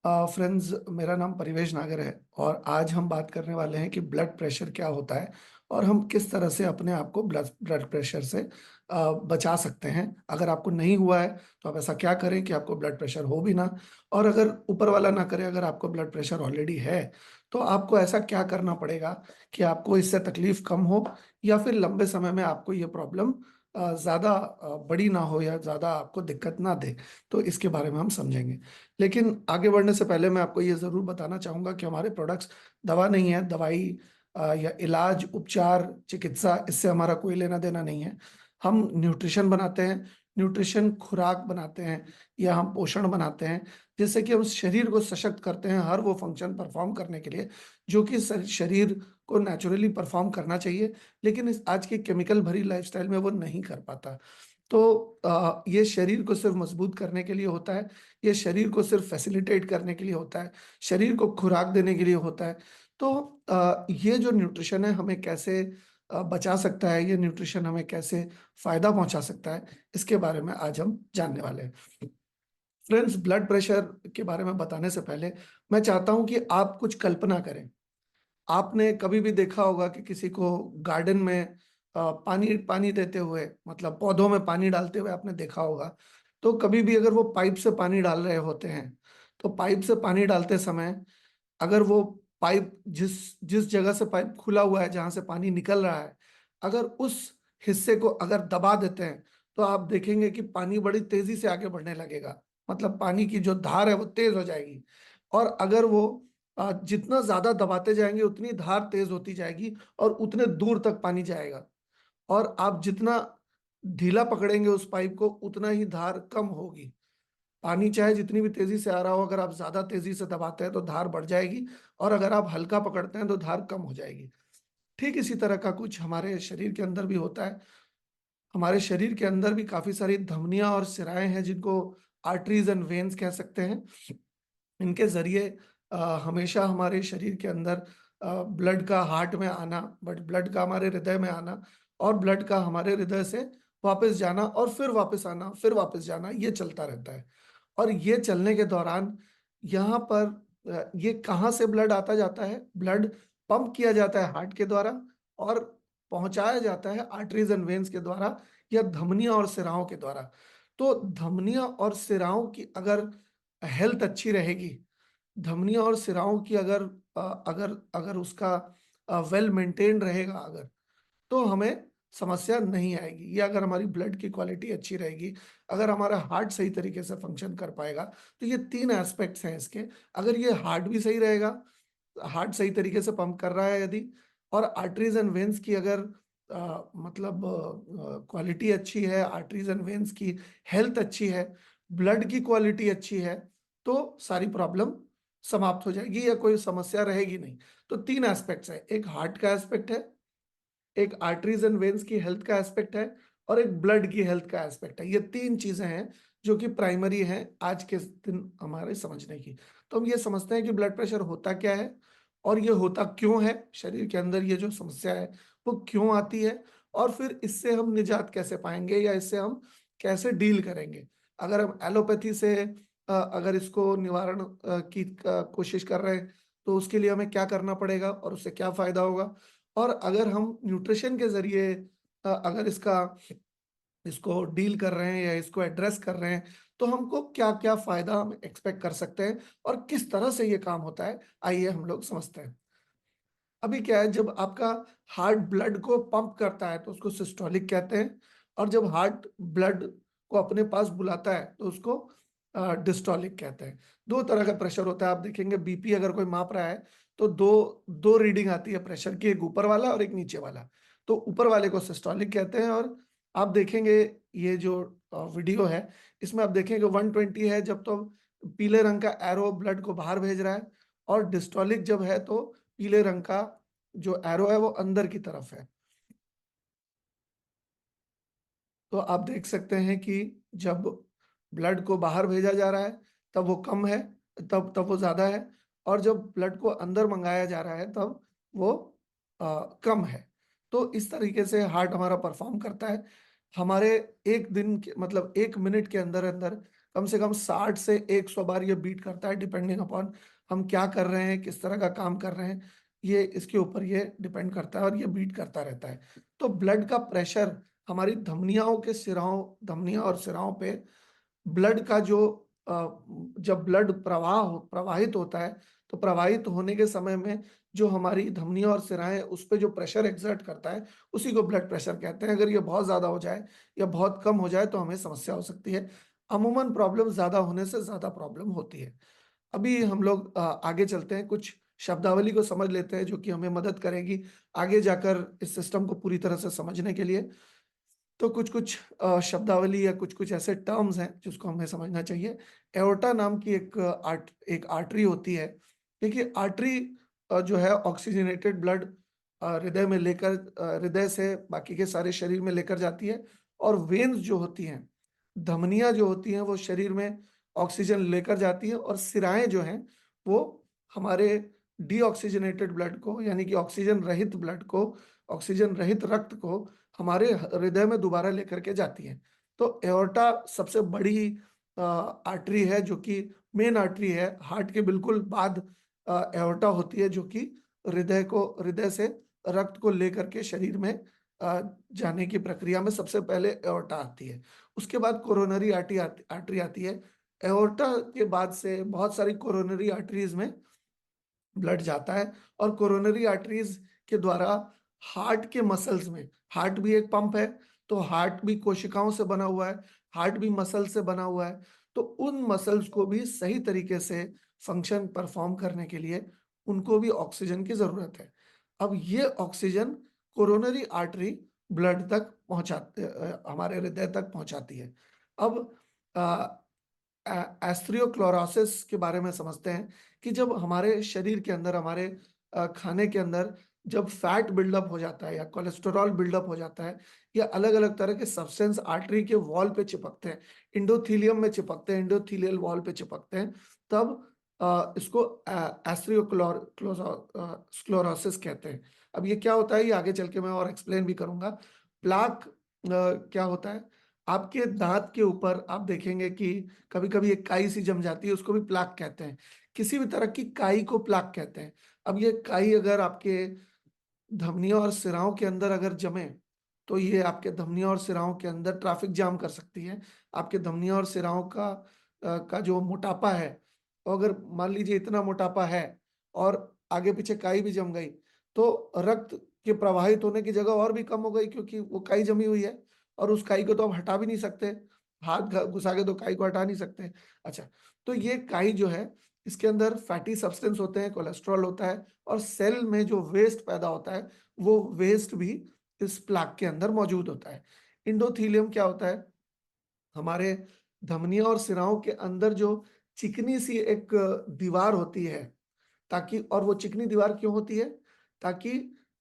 Friends, मेरा नाम परिवेश नागर है और आज हम बात करने वाले हैं कि ब्लड प्रेशर क्या होता है और हम किस तरह से अपने आप को ब्लड ब्लड प्रेशर से बचा सकते हैं। अगर आपको नहीं हुआ है तो आप ऐसा क्या करें कि आपको ब्लड प्रेशर हो भी ना, और अगर ऊपर वाला ना करे, अगर आपको ब्लड प्रेशर ऑलरेडी है तो आपको ऐसा क्या करना पड़ेगा कि आपको इससे तकलीफ कम हो या फिर लंबे समय में आपको ये प्रॉब्लम ज़्यादा बड़ी ना हो या ज़्यादा आपको दिक्कत ना दे। तो इसके बारे में हम समझेंगे। लेकिन आगे बढ़ने से पहले मैं आपको ये ज़रूर बताना चाहूँगा कि हमारे प्रोडक्ट्स दवा नहीं है। दवाई या इलाज, उपचार, चिकित्सा, इससे हमारा कोई लेना देना नहीं है। हम न्यूट्रिशन बनाते हैं, न्यूट्रिशन खुराक बनाते हैं या हम पोषण बनाते हैं, जिससे कि हम शरीर को सशक्त करते हैं हर वो फंक्शन परफॉर्म करने के लिए जो कि शरीर को नेचुरली परफॉर्म करना चाहिए, लेकिन इस आज की केमिकल भरी लाइफस्टाइल में वो नहीं कर पाता। तो ये शरीर को सिर्फ मजबूत करने के लिए होता है, ये शरीर को सिर्फ फैसिलिटेट करने के लिए होता है, शरीर को खुराक देने के लिए होता है। तो ये जो न्यूट्रिशन है हमें कैसे बचा सकता है, ये न्यूट्रिशन हमें कैसे फायदा पहुंचा सकता है, इसके बारे में आज हम जानने वाले हैं। फ्रेंड्स, ब्लड प्रेशर के बारे में बताने से पहले मैं चाहता हूं कि आप कुछ कल्पना करें। आपने कभी भी देखा होगा कि किसी को गार्डन में पानी पानी देते हुए, मतलब पौधों में पानी डालते हुए आपने देखा होगा। तो कभी भी अगर वो पाइप से पानी डाल रहे होते हैं तो पाइप से पानी डालते समय अगर वो पाइप जिस जिस जगह से पाइप खुला हुआ है, जहां से पानी निकल रहा है, अगर उस हिस्से को अगर दबा देते हैं तो आप देखेंगे कि पानी बड़ी तेजी से आगे बढ़ने लगेगा। मतलब पानी की जो धार है वो तेज हो जाएगी। और अगर वो जितना ज्यादा दबाते जाएंगे उतनी धार तेज होती जाएगी और उतने दूर तक पानी जाएगा। और आप जितना ढीला पकड़ेंगे उस पाइप को उतना ही धार कम होगी। पानी चाहे जितनी भी तेजी से आ रहा हो, अगर आप ज्यादा तेजी से दबाते हैं तो धार बढ़ जाएगी, और अगर आप हल्का पकड़ते हैं तो धार कम हो जाएगी। ठीक इसी तरह का कुछ हमारे शरीर के अंदर भी होता है। हमारे शरीर के अंदर भी काफी सारी धमनियां और सिराएं हैं, जिनको आर्टरीज एंड वेन्स कह सकते हैं। इनके जरिए हमेशा हमारे शरीर के अंदर ब्लड का हार्ट में आना, बट ब्लड का हमारे हृदय में आना, और ब्लड का हमारे हृदय से वापस जाना और फिर वापस आना, फिर वापस जाना, ये चलता रहता है। और ये चलने के दौरान यहाँ पर ये कहाँ से ब्लड आता जाता है? ब्लड पंप किया जाता है हार्ट के द्वारा और पहुंचाया जाता है आर्टरीज एंड वेन्स के द्वारा या धमनियां और सिराओं के द्वारा। तो धमनियां और सिराओं की अगर हेल्थ अच्छी रहेगी, धमनियों और सिराओं की अगर अगर अगर उसका वेल मेंटेन्ड रहेगा, अगर, तो हमें समस्या नहीं आएगी। ये अगर हमारी ब्लड की क्वालिटी अच्छी रहेगी, अगर हमारा हार्ट सही तरीके से फंक्शन कर पाएगा, तो ये तीन एस्पेक्ट्स हैं इसके। अगर ये हार्ट भी सही रहेगा, हार्ट सही तरीके से पंप कर रहा है यदि, और आर्टरीज एंड वेन्स की अगर मतलब क्वालिटी अच्छी है, आर्टरीज एंड वेन्स की हेल्थ अच्छी है, ब्लड की क्वालिटी अच्छी है, तो सारी प्रॉब्लम समाप्त हो जाएगी या कोई समस्या रहेगी नहीं। तो तीन एस्पेक्ट्स है, एक हार्ट का एस्पेक्ट है, एक आर्टरीज एंड वेन्स की हेल्थ का एस्पेक्ट है, और एक ब्लड की हेल्थ का एस्पेक्ट है। ये तीन चीजें हैं जो कि प्राइमरी हैं आज के दिन हमारे समझने की। तो हम ये समझते हैं कि ब्लड प्रेशर होता क्या है और ये होता क्यों है, शरीर के अंदर ये जो समस्या है वो क्यों आती है, और फिर इससे हम निजात कैसे पाएंगे या इससे हम कैसे डील करेंगे। अगर हम एलोपैथी से अगर इसको निवारण की कोशिश कर रहे हैं तो उसके लिए हमें क्या करना पड़ेगा और उससे क्या फायदा होगा। और अगर हम न्यूट्रिशन के जरिए अगर इसको डील कर रहे हैं या इसको एड्रेस कर रहे हैं तो हमको क्या क्या फायदा हम एक्सपेक्ट कर सकते हैं और किस तरह से ये काम होता है, आइए हम लोग समझते हैं। अभी क्या है, जब आपका हार्ट ब्लड को पंप करता है तो उसको सिस्टोलिक कहते हैं, और जब हार्ट ब्लड को अपने पास बुलाता है तो उसको डिस्टोलिक कहते हैं। दो तरह का प्रेशर होता है। आप देखेंगे बीपी अगर कोई माप रहा है तो दो दो रीडिंग आती है प्रेशर की, एक ऊपर वाला और एक नीचे वाला। तो ऊपर वाले को सिस्टोलिक कहते हैं। और आप देखेंगे ये जो वीडियो है इसमें आप देखेंगे 120 है जब तो पीले रंग का एरो ब्लड को बाहर भेज रहा है, और डिस्टोलिक जब है तो पीले रंग का जो एरो है वो अंदर की तरफ है। तो आप देख सकते हैं कि जब ब्लड को बाहर भेजा जा रहा है तब वो कम है, तब तब वो ज्यादा है, और जब ब्लड को अंदर मंगाया जा रहा है तब वो कम है। तो इस तरीके से हार्ट हमारा परफॉर्म करता है। हमारे एक दिन के मतलब 1 मिनट के अंदर अंदर कम से कम 60 से 100 बार ये बीट करता है, डिपेंडिंग अपॉन हम क्या कर रहे हैं, किस तरह का काम कर रहे हैं, ये इसके ऊपर ये डिपेंड करता है और ये बीट करता रहता है। तो ब्लड का प्रेशर हमारी धमनियों के सिराओं, धमनियों और सिराओं पे ब्लड का जो जब ब्लड प्रवाहित होता है, तो प्रवाहित होने के समय में जो हमारी धमनियां और सिराएं उस पर जो प्रेशर एक्सर्ट करता है, उसी को ब्लड प्रेशर कहते हैं। अगर ये बहुत ज्यादा हो जाए या बहुत कम हो जाए तो हमें समस्या हो सकती है। अमूमन प्रॉब्लम ज्यादा होने से ज्यादा प्रॉब्लम होती है। अभी हम लोग आगे चलते हैं, कुछ शब्दावली को समझ लेते हैं जो कि हमें मदद करेगी आगे जाकर इस सिस्टम को पूरी तरह से समझने के लिए। तो कुछ कुछ शब्दावली या कुछ कुछ ऐसे टर्म्स हैं जिसको हमें समझना चाहिए। एओर्टा नाम की एक आर्टरी होती है। देखिए आर्टरी जो है ऑक्सीजनेटेड ब्लड हृदय में लेकर हृदय से बाकी के सारे शरीर में लेकर जाती है। और वेन्स जो होती हैं, धमनियां जो होती हैं, वो शरीर में ऑक्सीजन लेकर जाती है। और सिराएं जो हैं वो हमारे डीऑक्सीजनेटेड ब्लड को, यानी कि ऑक्सीजन रहित ब्लड को, ऑक्सीजन रहित रक्त को हमारे हृदय में दोबारा लेकर के जाती है। तो एओर्टा सबसे बड़ी आर्टरी है, जो कि मेन आर्टरी है। हार्ट के बिल्कुल बाद एओर्टा होती है, जो कि हृदय से रक्त को लेकर के शरीर में जाने की प्रक्रिया में सबसे पहले एओर्टा आती है। उसके बाद कोरोनरी आर्टरी आती है। एओर्टा के बाद से बहुत सारी कोरोनरी आर्टरीज में ब्लड जाता है। और कोरोनरी आर्टरीज के द्वारा हार्ट के मसल्स में, हार्ट भी एक पंप है, तो हार्ट भी कोशिकाओं से बना हुआ है, हार्ट भी मसल से बना हुआ है। तो उन मसल्स को भी सही तरीके से फंक्शन परफॉर्म करने के लिए उनको भी ऑक्सीजन की जरूरत है। अब ये ऑक्सीजन कोरोनरी आर्टरी ब्लड तक पहुंचाते, हमारे हृदय तक पहुंचाती है। अब एस्ट्रियोक्लोरोसिस के बारे में समझते हैं कि जब हमारे शरीर के अंदर, हमारे खाने के अंदर जब फैट बिल्डअप हो जाता है या कोलेस्टेरॉल बिल्डअप हो जाता है, या अलग अलग तरह के सब्सटेंस आर्टरी के वॉल पे चिपकते हैं, इंडोथीलियम में चिपकते हैं, इंडोथीलियल वॉल पे चिपकते हैं, तब इसको एस्ट्रियोक्लोरोसिस कहते हैं। अब ये क्या होता है, ये आगे चल के मैं और एक्सप्लेन भी करूंगा। प्लाक क्या होता है, आपके दांत के ऊपर आप देखेंगे कि कभी कभी एक काई सी जम जाती है, उसको भी प्लाक कहते हैं। किसी भी तरह की काई को प्लाक कहते हैं। अब ये काई अगर आपके धमनियों और सिराओं के अंदर अगर जमे, तो ये आपके धमनियों और सिराओं के अंदर ट्रैफिक जाम कर सकती है। आपके धमनियों और सिराओं का जो मोटापा है, तो अगर मान लीजिए इतना मोटापा है और आगे पीछे काई भी जम गई, तो रक्त के प्रवाहित होने की जगह और भी कम हो गई, क्योंकि वो काई जमी हुई है और उस काई को तो आप हटा भी नहीं सकते। हाथ घुसा के तो काई को हटा नहीं सकते। अच्छा, तो ये काई जो है, इसके अंदर फैटी सब्सटेंस होते हैं, कोलेस्ट्रॉल होता है, और सेल में जो वेस्ट पैदा होता है, वो वेस्ट भी इस प्लाक के अंदर मौजूद होता है। इंडोथीलियम क्या होता है, हमारे धमनियों और सिराओं के अंदर जो चिकनी सी एक दीवार होती है, ताकि, और वो चिकनी दीवार क्यों होती है, ताकि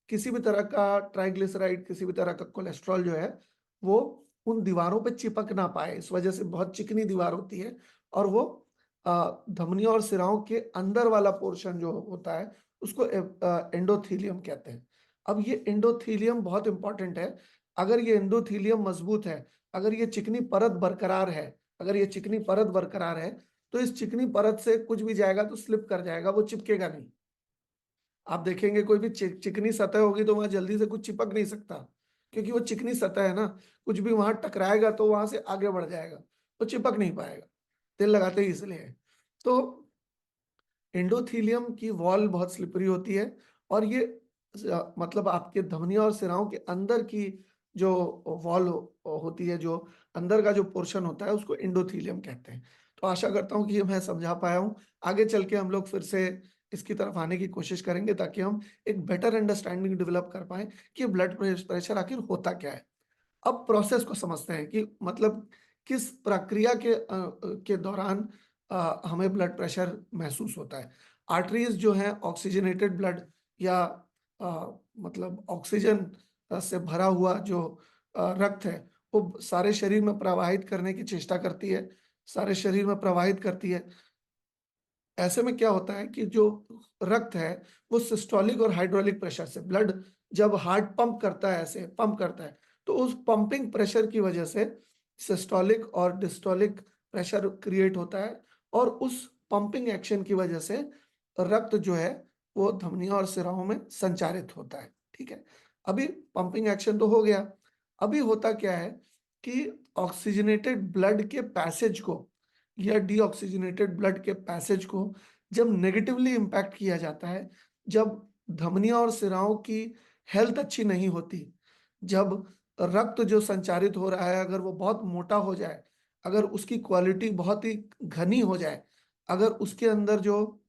किसी भी तरह का ट्राइग्लिसराइड, किसी भी तरह का कोलेस्ट्रॉल जो है, वो उन दीवारों पे चिपक ना पाए। इस वजह से बहुत चिकनी दीवार होती है। और वो धमनियों और सिराओं के अंदर वाला पोर्शन जो होता है, उसको एंडोथीलियम कहते हैं। अब ये एंडोथीलियम बहुत इंपॉर्टेंट है। अगर ये एंडोथीलियम मजबूत है, अगर ये चिकनी परत बरकरार है, अगर ये चिकनी परत बरकरार है, तो इस चिकनी परत से कुछ भी जाएगा तो स्लिप कर जाएगा, वो चिपकेगा नहीं। आप देखेंगे कोई भी चिकनी सतह होगी तो वहां जल्दी से कुछ चिपक नहीं सकता, क्योंकि वो चिकनी सतह है ना। कुछ भी वहां टकराएगा तो वहां से आगे बढ़ जाएगा, वो चिपक नहीं पाएगा। तेल लगाते ही इसलिए है। तो एंडोथीलियम की वॉल बहुत स्लिपरी होती है। और ये मतलब आपके धमनियों और सिराओं के अंदर की जो वॉल होती है, जो अंदर का जो पोर्शन होता है, उसको एंडोथीलियम कहते हैं। तो आशा करता हूँ कि ये मैं समझा पाया हूँ। आगे चल के हम लोग फिर से इसकी तरफ आने की कोशिश करेंगे, ताकि हम एक बेटर अंडरस्टैंडिंग डेवलप कर पाए कि ब्लड प्रेशर आखिर होता क्या है। अब प्रोसेस को समझते हैं कि मतलब किस प्रक्रिया के दौरान हमें ब्लड प्रेशर महसूस होता है। आर्टरीज जो हैं, ऑक्सीजनेटेड ब्लड या मतलब ऑक्सीजन से भरा हुआ जो रक्त है, वो सारे शरीर में प्रवाहित करने की चेष्टा करती है, सारे शरीर में प्रवाहित करती है। ऐसे में क्या होता है कि जो रक्त है, वो सिस्टोलिक और हाइड्रोलिक प्रेशर से, ब्लड जब हार्ट पंप करता है, ऐसे पंप करता है, तो उस पंपिंग प्रेशर की वजह से सिस्टोलिक और डिस्टोलिक प्रेशर क्रिएट होता है और उस पंपिंग एक्शन की वजह से रक्त जो है वो धमनियों और सिराओं में संचारित होता है। ठीक है, अभी पंपिंग एक्शन तो हो गया। अभी होता क्या है कि ऑक्सीजनेटेड ब्लड के पैसेज को या डीऑक्सीजनेटेड ब्लड के पैसेज को जब नेगेटिवली इम्पैक्ट किया जाता है, जब धमनियों और सिराओं की हेल्थ अच्छी नहीं होती, जब रक्त जो संचारित हो रहा है अगर वो बहुत मोटा हो जाए, अगर उसकी क्वालिटी बहुत ही घनी हो जाए, अगर उसके अंदर जो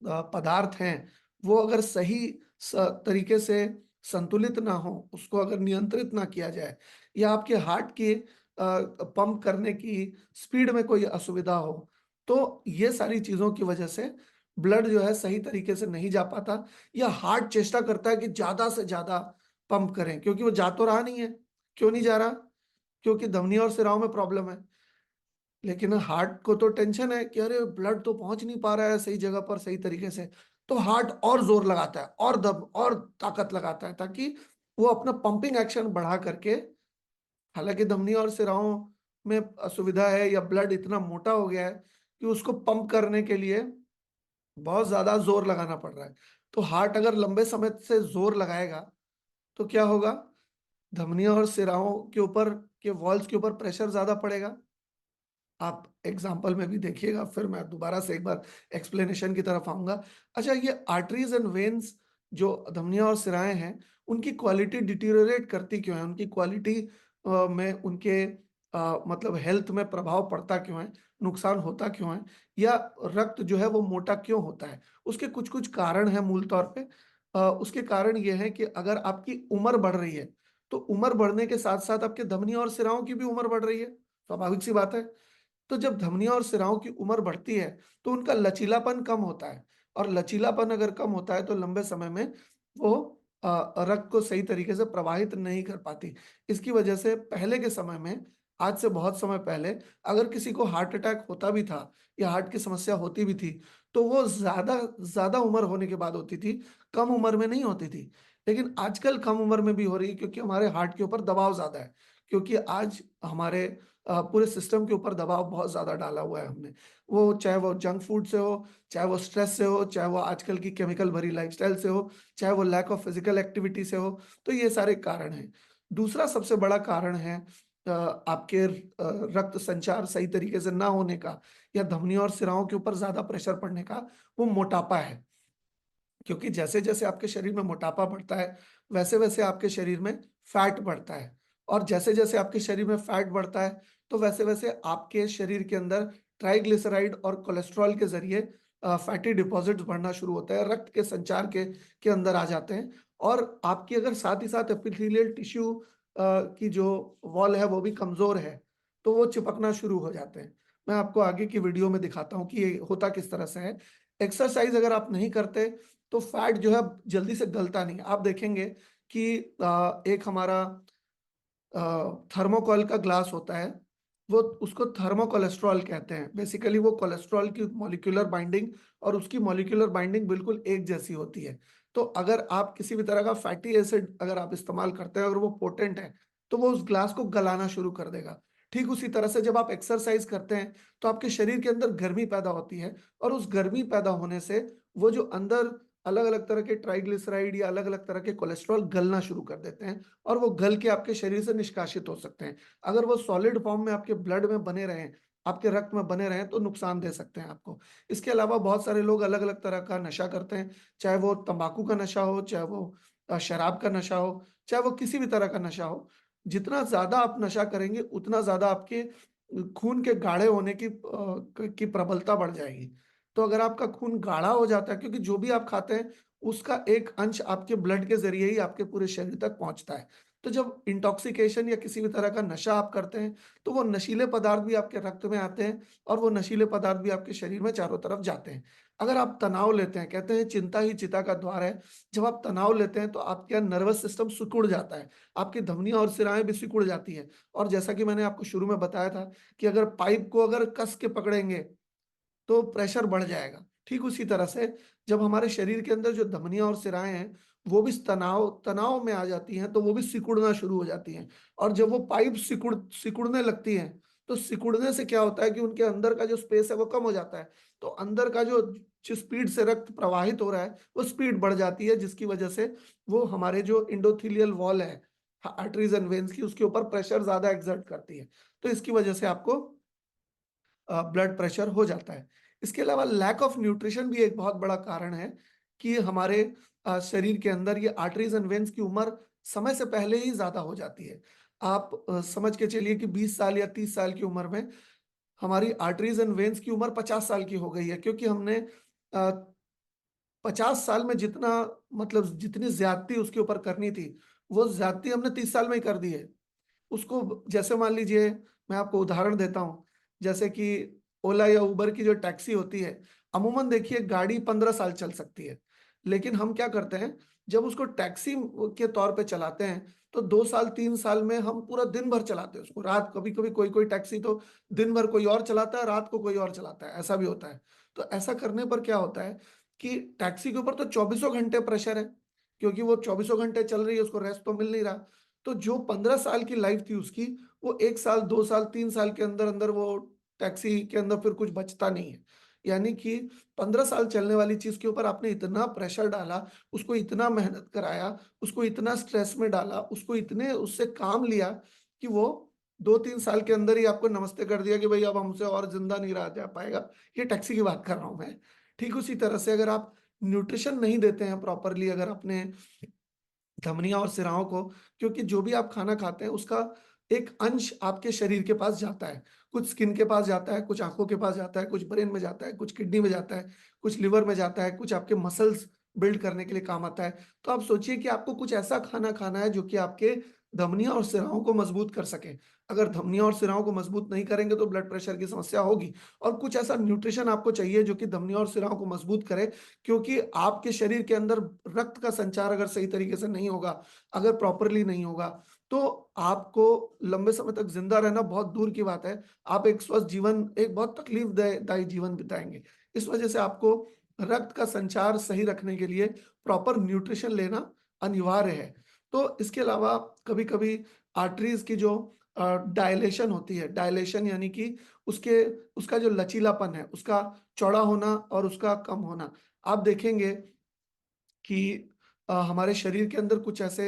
पदार्थ हैं वो अगर सही तरीके से संतुलित ना हो, उसको अगर नियंत्रित ना किया जाए, या आपके हार्ट के पंप करने की स्पीड में कोई असुविधा हो, तो ये सारी चीजों की वजह से ब्लड जो है सही तरीके से नहीं जा पाता, या हार्ट चेष्टा करता है कि ज्यादा से ज्यादा पंप करें, क्योंकि वो जा तो रहा नहीं है। क्यों नहीं जा रहा? क्योंकि धमनी और सिराओं में प्रॉब्लम है। लेकिन हार्ट को तो टेंशन है कि अरे ब्लड तो पहुंच नहीं पा रहा है सही जगह पर सही तरीके से, तो हार्ट और जोर लगाता है और दब और ताकत लगाता है ताकि वो अपना पंपिंग एक्शन बढ़ा करके, हालांकि धमनी और सिराओं में असुविधा है या ब्लड इतना मोटा हो गया है कि उसको पंप करने के लिए बहुत ज्यादा जोर लगाना पड़ रहा है। तो हार्ट अगर लंबे समय से जोर लगाएगा तो क्या होगा? धमनियों और सिराओं के ऊपर के वॉल्स के ऊपर प्रेशर ज्यादा पड़ेगा। आप एग्जाम्पल में भी देखिएगा, फिर मैं दोबारा से एक बार एक्सप्लेनेशन की तरफ आऊंगा। अच्छा, ये आर्टरीज एंड वेन्स जो धमनियां और सिराएं हैं, उनकी क्वालिटी डिटीरियोरेट करती क्यों है? उनकी क्वालिटी में उनके मतलब हेल्थ में प्रभाव पड़ता क्यों है, नुकसान होता क्यों है, या रक्त जो है वो मोटा क्यों होता है? उसके कुछ कुछ कारण हैं मूल तौर पे। उसके कारण ये है कि अगर आपकी उम्र बढ़ रही है तो उम्र बढ़ने के साथ साथ आपके धमनियों और सिराओं की भी उम्र बढ़ रही है, स्वाभाविक सी बात है। तो जब धमनियों और सिराओं की उम्र बढ़ती है तो उनका लचीलापन कम होता है, और लचीलापन अगर कम होता है तो लंबे समय में वो रक्त को सही तरीके से प्रवाहित नहीं कर पाती। इसकी वजह से पहले के समय में, आज से बहुत समय पहले, अगर किसी को हार्ट अटैक होता भी था या हार्ट की समस्या होती भी थी तो वो ज्यादा ज्यादा उम्र होने के बाद होती थी, कम उम्र में नहीं होती थी। लेकिन आजकल कम उम्र में भी हो रही है क्योंकि हमारे हार्ट के ऊपर दबाव ज्यादा है, क्योंकि आज हमारे पूरे सिस्टम के ऊपर दबाव बहुत ज्यादा डाला हुआ है हमने। वो चाहे वो जंक फूड से हो, चाहे वो स्ट्रेस से हो, चाहे वो आजकल की केमिकल भरी लाइफस्टाइल से हो, चाहे वो लैक ऑफ फिजिकल एक्टिविटी से हो, तो ये सारे कारण हैं। दूसरा सबसे बड़ा कारण है आपके रक्त संचार सही तरीके से ना होने का, या धमनियों और सिराओं के ऊपर ज्यादा प्रेशर पड़ने का, वो मोटापा है। क्योंकि जैसे जैसे आपके शरीर में मोटापा बढ़ता है वैसे वैसे आपके शरीर में फैट बढ़ता है, और जैसे जैसे आपके शरीर में फैट बढ़ता है तो वैसे वैसे आपके शरीर के अंदर ट्राइग्लिसराइड और कोलेस्ट्रॉल के जरिए फैटी डिपॉजिट्स बढ़ना शुरू होता है, रक्त के संचार के अंदर आ जाते हैं। और आपकी अगर साथ ही साथ एपिथेलियल टिश्यू की जो वॉल है वो भी कमजोर है, तो वो चिपकना शुरू हो जाते हैं। मैं आपको आगे की वीडियो में दिखाता हूँ कि ये होता किस तरह से है। एक्सरसाइज अगर आप नहीं करते तो फैट जो है जल्दी से गलता नहीं। आप देखेंगे कि एक हमारा थर्मोकोल का ग्लास होता है, वो उसको थर्मोकोलेस्ट्रॉल कहते हैं। बेसिकली वो कोलेस्ट्रॉल की मॉलिक्यूलर बाइंडिंग और उसकी मॉलिक्यूलर बाइंडिंग बिल्कुल एक जैसी होती है। तो अगर आप किसी भी तरह का फैटी एसिड अगर आप इस्तेमाल करते हैं, अगर वो पोटेंट है, तो वो उस ग्लास को गलाना शुरू कर देगा। ठीक उसी तरह से जब आप एक्सरसाइज करते हैं तो आपके शरीर के अंदर गर्मी पैदा होती है, और उस गर्मी पैदा होने से वो जो अंदर अलग अलग तरह के ट्राइग्लिसराइड या अलग अलग तरह के कोलेस्ट्रॉल गलना शुरू कर देते हैं, और वो गल के आपके शरीर से निष्कासित हो सकते हैं। अगर वो सॉलिड फॉर्म में आपके ब्लड में बने रहें, आपके रक्त में बने रहें, तो नुकसान दे सकते हैं आपको। इसके अलावा बहुत सारे लोग अलग अलग तरह का नशा करते हैं, चाहे वो तंबाकू का नशा हो, चाहे वो शराब का नशा हो, चाहे वो किसी भी तरह का नशा हो। जितना ज्यादा आप नशा करेंगे उतना ज्यादा आपके खून के गाढ़े होने की प्रबलता बढ़ जाएगी। तो अगर आपका खून गाढ़ा हो जाता है, क्योंकि जो भी आप खाते हैं उसका एक अंश आपके ब्लड के जरिए ही आपके पूरे शरीर तक पहुंचता है। तो जब इंटॉक्सिकेशन या किसी भी तरह का नशा आप करते हैं तो वो नशीले पदार्थ भी आपके रक्त में आते हैं, और वो नशीले पदार्थ भी आपके शरीर में चारों तरफ जाते हैं। अगर आप तनाव लेते हैं, कहते हैं चिंता ही चिता का द्वार है, जब आप तनाव लेते हैं तो आपका नर्वस सिस्टम सिकुड़ जाता है, आपकी धमनियां और सिराएं भी सिकुड़ जाती है। और जैसा कि मैंने आपको शुरू में बताया था कि अगर पाइप को अगर कस के पकड़ेंगे तो प्रेशर बढ़ जाएगा। ठीक उसी तरह से जब हमारे शरीर के अंदर जो धमनियां और सिराएं हैं वो भी तनाव तनाव में आ जाती हैं तो वो भी सिकुड़ना शुरू हो जाती हैं, और जब वो पाइप सिकुड़ने लगती हैं तो सिकुड़ने से क्या होता है कि उनके अंदर का जो स्पेस है वो कम हो जाता है, तो अंदर का जो जिस स्पीड से रक्त प्रवाहित हो रहा है वो स्पीड बढ़ जाती है, जिसकी वजह से वो हमारे जो इंडोथीलियल वॉल है आर्टरीज एंड वेन्स की, उसके ऊपर प्रेशर ज्यादा एक्सर्ट करती है, तो इसकी वजह से आपको ब्लड प्रेशर हो जाता है। इसके अलावा लैक ऑफ न्यूट्रिशन भी एक बहुत बड़ा कारण है कि हमारे शरीर के अंदर ये आर्टरीज एंड वेन्स की उम्र समय से पहले ही ज्यादा हो जाती है। आप समझ के चलिए कि 20 साल या 30 साल की उम्र में हमारी आर्टरीज एंड वेन्स की उम्र 50 साल की हो गई है, क्योंकि हमने 50 साल में जितना, मतलब जितनी ज्यादती उसके ऊपर करनी थी वो ज्यादती हमने 30 साल में ही कर दी है उसको। जैसे मान लीजिए, मैं आपको उदाहरण देता हूं, जैसे कि ओला या उबर की जो टैक्सी होती है, अमूमन देखिए गाड़ी 15 साल चल सकती है, लेकिन हम क्या करते हैं, जब उसको टैक्सी के तौर पे चलाते हैं तो 2 साल 3 साल में हम पूरा दिन भर चलाते हैं उसको। रात कभी कभी कोई कोई टैक्सी तो दिन भर कोई और चलाता है, रात को कोई और चलाता है, ऐसा भी होता है। तो ऐसा करने पर क्या होता है कि टैक्सी के ऊपर तो चौबीसों घंटे प्रेशर है, क्योंकि वो चौबीसों घंटे चल रही है, उसको रेस्ट तो मिल नहीं रहा। तो जो 15 साल की लाइफ थी उसकी, वो 1 साल 2 साल 3 साल के अंदर अंदर वो टैक्सी के अंदर फिर कुछ बचता नहीं है। यानी कि 15 साल चलने वाली चीज के ऊपर आपने इतना प्रेशर डाला, उसको इतना मेहनत कराया, उसको इतना स्ट्रेस में डाला, उसको इतने उससे काम लिया कि वो 2-3 साल के अंदर ही आपको नमस्ते कर दिया कि भाई अब हमसे और जिंदा नहीं रहा जा पाएगा। ये टैक्सी की बात कर रहा हूं मैं। ठीक उसी तरह से अगर आप न्यूट्रिशन नहीं देते हैं प्रॉपरली, अगर अपने धमनियों और सिराओं को, क्योंकि जो भी आप खाना खाते हैं उसका एक अंश आपके शरीर के पास जाता है। कुछ स्किन के पास जाता है, कुछ आंखों के पास जाता है, कुछ ब्रेन में जाता है, कुछ किडनी में जाता है, कुछ लिवर में जाता है, कुछ आपके मसल्स बिल्ड करने के लिए काम आता है। तो आप सोचिए कि आपको कुछ ऐसा खाना खाना है जो कि आपके धमनियों और सिराओं को मजबूत कर सके। अगर धमनियों और सिराओं को मजबूत नहीं करेंगे तो ब्लड प्रेशर की समस्या होगी। और कुछ ऐसा न्यूट्रिशन आपको चाहिए जो कि धमनियों और सिराओं को मजबूत करे, क्योंकि आपके शरीर के अंदर रक्त का संचार अगर सही तरीके से नहीं होगा, अगर प्रॉपरली नहीं होगा, तो आपको लंबे समय तक जिंदा रहना बहुत दूर की बात है, आप एक स्वस्थ जीवन, एक बहुत तकलीफदायी जीवन बिताएंगे। इस वजह से आपको रक्त का संचार सही रखने के लिए प्रॉपर न्यूट्रिशन लेना अनिवार्य है। तो इसके अलावा कभी कभी आर्टरीज की जो डायलेशन होती है, डायलेशन यानी कि उसके उसका जो लचीलापन है, उसका चौड़ा होना और उसका कम होना, आप देखेंगे कि हमारे शरीर के अंदर कुछ ऐसे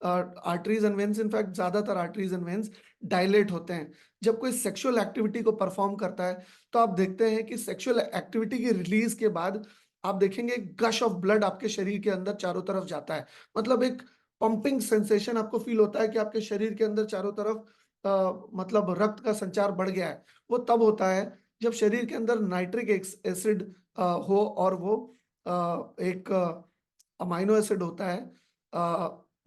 आर्टरीज एंड वेन्स, इनफैक्ट ज्यादातर आर्टरीज एंड वेन्स डायलेट होते हैं जब कोई सेक्सुअल एक्टिविटी को परफॉर्म करता है। तो आप देखते हैं कि सेक्सुअल एक्टिविटी की रिलीज के बाद आप देखेंगे गश ऑफ ब्लड आपके शरीर के अंदर चारों तरफ जाता है, मतलब एक पंपिंग सेंसेशन आपको फील होता है कि आपके शरीर के अंदर चारों तरफ मतलब रक्त का संचार बढ़ गया है। वो तब होता है जब शरीर के अंदर नाइट्रिक एसिड हो, और वो एक अमाइनो एसिड होता है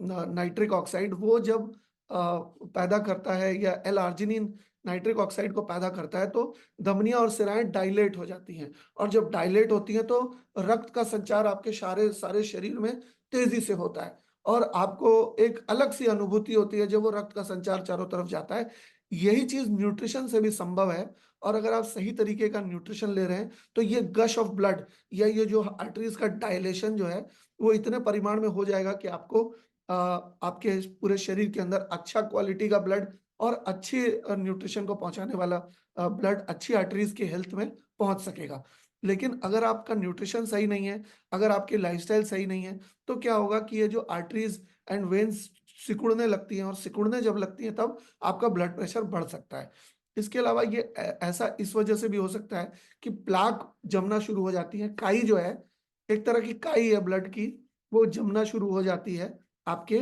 नाइट्रिक ऑक्साइड, वो जब पैदा करता है, या एल आर्जिनिन नाइट्रिक ऑक्साइड को पैदा करता है, तो धमनियां और सिराएं डायलेट हो जाती हैं। और जब डायलेट होती हैं तो रक्त का संचार आपके सारे सारे शरीर में तेजी से होता है, और आपको एक अलग सी अनुभूति होती है जब वो रक्त का संचार चारों तरफ जाता है। यही चीज न्यूट्रिशन से भी संभव है। और अगर आप सही तरीके का न्यूट्रिशन ले रहे हैं तो ये गश ऑफ ब्लड, या ये जो आर्टरीज का डायलेशन जो है, वो इतने परिमाण में हो जाएगा कि आपको आपके पूरे शरीर के अंदर अच्छा क्वालिटी का ब्लड और अच्छी न्यूट्रिशन को पहुंचाने वाला ब्लड अच्छी आर्टरीज की हेल्थ में पहुंच सकेगा। लेकिन अगर आपका न्यूट्रिशन सही नहीं है, अगर आपकी लाइफस्टाइल सही नहीं है, तो क्या होगा कि ये जो आर्टरीज एंड वेन्स सिकुड़ने लगती हैं, और सिकुड़ने जब लगती हैं तब आपका ब्लड प्रेशर बढ़ सकता है। इसके अलावा ये ऐसा इस वजह से भी हो सकता है कि प्लाक जमना शुरू हो जाती है। काई जो है, एक तरह की काई है ब्लड की, वो जमना शुरू हो जाती है आपके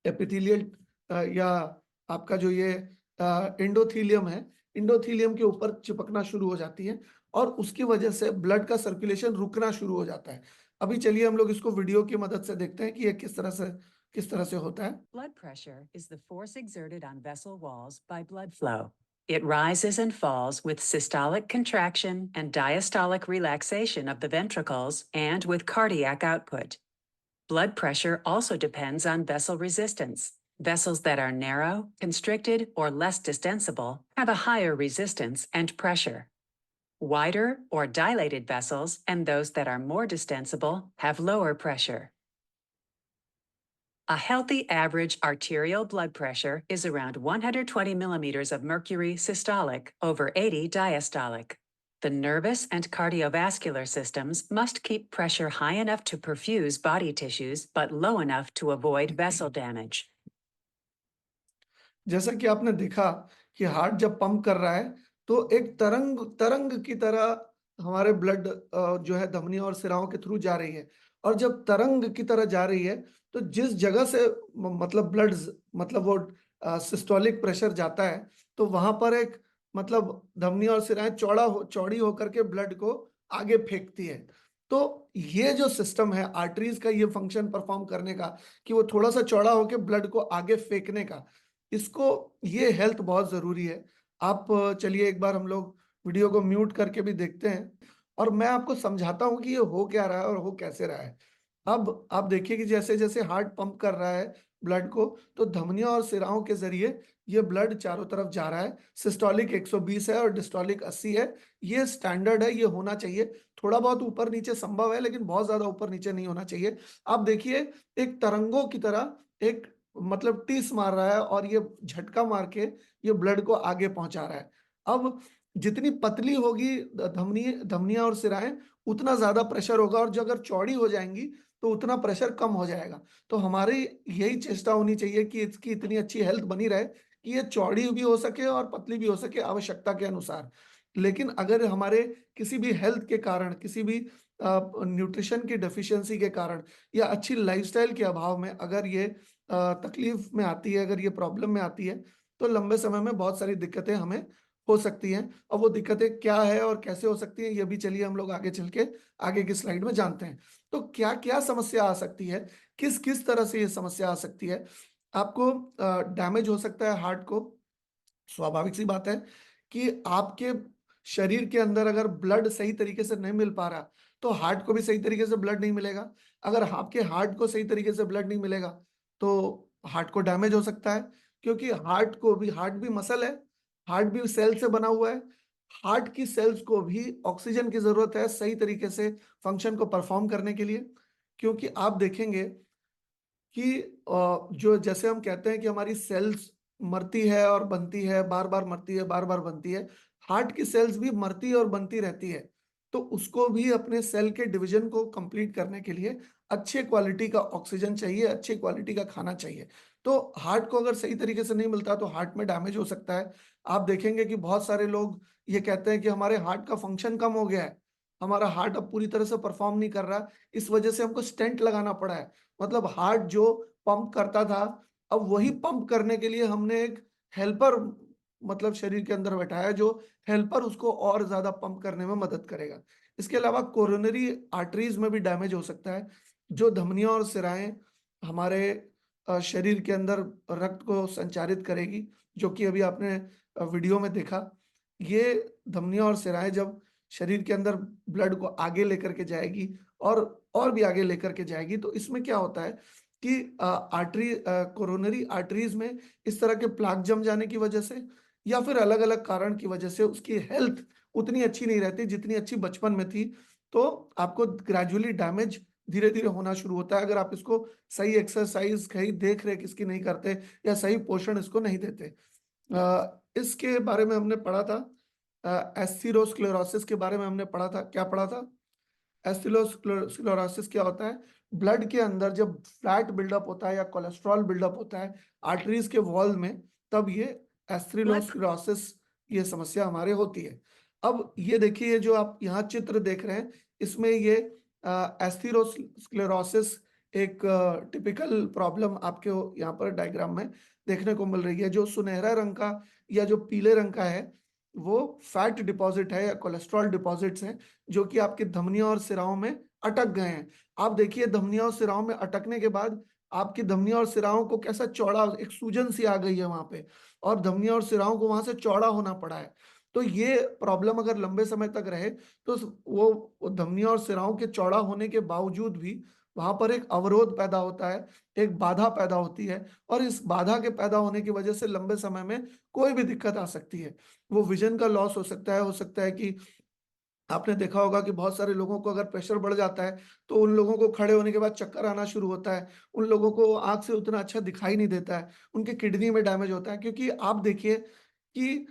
एपिथेलियल या आपका जो ये एंडोथीलियम है, इंडोथीलियम के ऊपर चिपकना शुरू हो जाती है, और उसकी वजह से ब्लड का सर्कुलेशन रुकना शुरू हो जाता है। अभी चलिए हम लोग इसको वीडियो की मदद से देखते हैं कि ये किस तरह से होता है। Blood pressure is the force exerted on vessel walls by blood flow. It rises and falls with systolic contraction and diastolic relaxation of the ventricles and with cardiac output. Blood pressure also depends on vessel resistance. Vessels that are narrow, constricted, or less distensible have a higher resistance and pressure. Wider or dilated vessels and those that are more distensible have lower pressure. A healthy average arterial blood pressure is around 120 millimeters of mercury systolic over 80 diastolic. The nervous and cardiovascular systems must keep pressure high enough to perfuse body tissues but low enough to avoid vessel damage. जैसा कि आपने देखा कि heart जब pump कर रहा है तो एक तरंग तरंग की तरह हमारे ब्लड जो है धमनियों और सिराओं के थ्रू जा रही है। और जब तरंग की तरह जा रही है तो जिस जगह से मतलब ब्लड मतलब वो सिस्टोलिक प्रेशर जाता है तो वहां पर एक मतलब धमनी और सिराएं चौड़ी होकर के ब्लड को आगे फेंकती है। तो ये जो सिस्टम है आर्टरीज का ये फंक्शन परफॉर्म करने का कि वो थोड़ा सा चौड़ा होकर ब्लड को आगे फेंकने का, इसको ये हेल्थ बहुत जरूरी है। आप चलिए एक बार हम लोग वीडियो को म्यूट करके भी देखते हैं और मैं आपको समझाता हूं कि ये हो क्या रहा है और हो कैसे रहा है। अब आप देखिए कि जैसे जैसे हार्ट पंप कर रहा है ब्लड को तो धमनियों और सिराओं के जरिए ये ब्लड चारों तरफ जा रहा है। सिस्टोलिक 120 है और डिस्टोलिक 80 है। ये स्टैंडर्ड है, ये होना चाहिए। थोड़ा बहुत ऊपर नीचे संभव है लेकिन बहुत ज्यादा ऊपर नीचे नहीं होना चाहिए। आप देखिए एक तरंगों की तरह एक मतलब टीस मार रहा है और ये झटका मार के ये ब्लड को आगे पहुंचा रहा है। अब जितनी पतली होगी धमनियां और सिराएं उतना ज्यादा प्रेशर होगा और जो अगर चौड़ी हो जाएंगी तो उतना प्रेशर कम हो जाएगा। तो हमारी यही चेष्टा होनी चाहिए कि इसकी इतनी अच्छी हेल्थ बनी रहे कि ये चौड़ी भी हो सके और पतली भी हो सके आवश्यकता के अनुसार। लेकिन अगर हमारे किसी भी हेल्थ के कारण, किसी भी न्यूट्रिशन की डेफिशिएंसी के कारण या अच्छी लाइफस्टाइल के अभाव में अगर ये तकलीफ में आती है, अगर ये प्रॉब्लम में आती है तो लंबे समय में बहुत सारी दिक्कतें हमें हो सकती हैं। और वो दिक्कतें क्या है और कैसे हो सकती हैं ये भी चलिए हम लोग आगे चल के आगे की स्लाइड में जानते हैं। तो क्या क्या समस्या आ सकती है, किस किस तरह से ये समस्या आ सकती है। आपको डैमेज हो सकता है हार्ट को। स्वाभाविक सी बात है कि आपके शरीर के अंदर अगर ब्लड सही तरीके से नहीं मिल पा रहा तो हार्ट को भी सही तरीके से ब्लड नहीं मिलेगा। अगर आपके हार्ट को सही तरीके से ब्लड नहीं मिलेगा तो हार्ट को डैमेज हो सकता है। क्योंकि हार्ट भी मसल है, हार्ट भी सेल से बना हुआ है। हार्ट की सेल्स को भी ऑक्सीजन की जरूरत है सही तरीके से फंक्शन को परफॉर्म करने के लिए। क्योंकि आप देखेंगे कि जो जैसे हम कहते हैं कि हमारी सेल्स मरती है और बनती है, बार बार मरती है बार बार बनती है। हार्ट की सेल्स भी मरती और बनती रहती है। तो उसको भी अपने सेल के डिवीजन को कंप्लीट करने के लिए अच्छे क्वालिटी का ऑक्सीजन चाहिए, अच्छी क्वालिटी का खाना चाहिए। तो हार्ट को अगर सही तरीके से नहीं मिलता तो हार्ट में डैमेज हो सकता है। आप देखेंगे कि बहुत सारे लोग ये कहते हैं कि हमारे हार्ट का फंक्शन कम हो गया है, हमारा हार्ट अब पूरी तरह से परफॉर्म नहीं कर रहा, इस वजह से हमको स्टेंट लगाना पड़ा है। मतलब हार्ट जो पंप करता था अब वही पंप करने के लिए हमने एक हेल्पर मतलब शरीर के अंदर बैठाया जो हेल्पर उसको और ज्यादा पंप करने में मदद करेगा। इसके अलावा कोरोनरी आर्टरीज में भी डैमेज हो सकता है। जो धमनियां और सिराएं हमारे शरीर के अंदर रक्त को संचारित करेगी, जो कि अभी आपने वीडियो में देखा। ये धमनियां और सिराएं जब शरीर के अंदर ब्लड को आगे लेकर के जाएगी और भी आगे लेकर के जाएगी तो इसमें क्या होता है कि कोरोनरी आर्टरीज में इस तरह के प्लाक जम जाने की वजह से या फिर अलग अलग कारण की वजह से उसकी हेल्थ उतनी अच्छी नहीं रहती जितनी अच्छी बचपन में थी। तो आपको ग्रेजुअली डैमेज धीरे धीरे होना शुरू होता है अगर आप इसको सही एक्सरसाइज, सही देख रेख इसकी नहीं करते या सही पोषण इसको नहीं देते। इसके बारे में हमने पढ़ा था, एथेरोस्क्लेरोसिस के बारे में हमने पढ़ा था। क्या पढ़ा था? एथेरोस्क्लेरोसिस क्या होता है? ब्लड के अंदर जब फैट बिल्डअप होता है या कोलेस्ट्रॉल बिल्डअप होता है आर्टरीज के वॉल में, तब ये एथेरोस्क्लेरोसिस ये समस्या हमारे होती है। अब ये देखिए जो आप यहाँ चित्र देख रहे हैं इसमें ये एथेरोस्क्लेरोसिस एक टिपिकल प्रॉब्लम आपके यहाँ पर डायग्राम में देखने को मिल रही है। जो सुनहरा रंग का या जो पीले रंग का है वो फैट डिपॉजिट है या कोलेस्ट्रॉल डिपॉजिट्स हैं जो कि आपकी धमनियों और सिराओं में अटक गए हैं। आप देखिए धमनियों और सिराओं में अटकने के बाद आपकी धमनियों और सिराओं को कैसा चौड़ा एक सूजन सी आ गई है वहां पे और धमनियों और सिराओं को वहां से चौड़ा होना पड़ा है। तो ये प्रॉब्लम अगर लंबे समय तक रहे तो वो धमनियों और सिराओं के चौड़ा होने के बावजूद भी वहां पर एक अवरोध पैदा होता है, एक बाधा पैदा होती है। और इस बाधा के पैदा होने की वजह से लंबे समय में कोई भी दिक्कत आ सकती है। वो विजन का लॉस हो सकता है कि आपने देखा होगा कि बहुत सारे लोगों को अगर प्रेशर बढ़ जाता है, तो उन लोगों को खड़े होने के बाद चक्कर आना शुरू होता है। उन लोगों को आँख से उतना अच्छा दिखाई नहीं देता है, उनके किडनी में डैमेज होता है, क्योंकि आप देखिए कि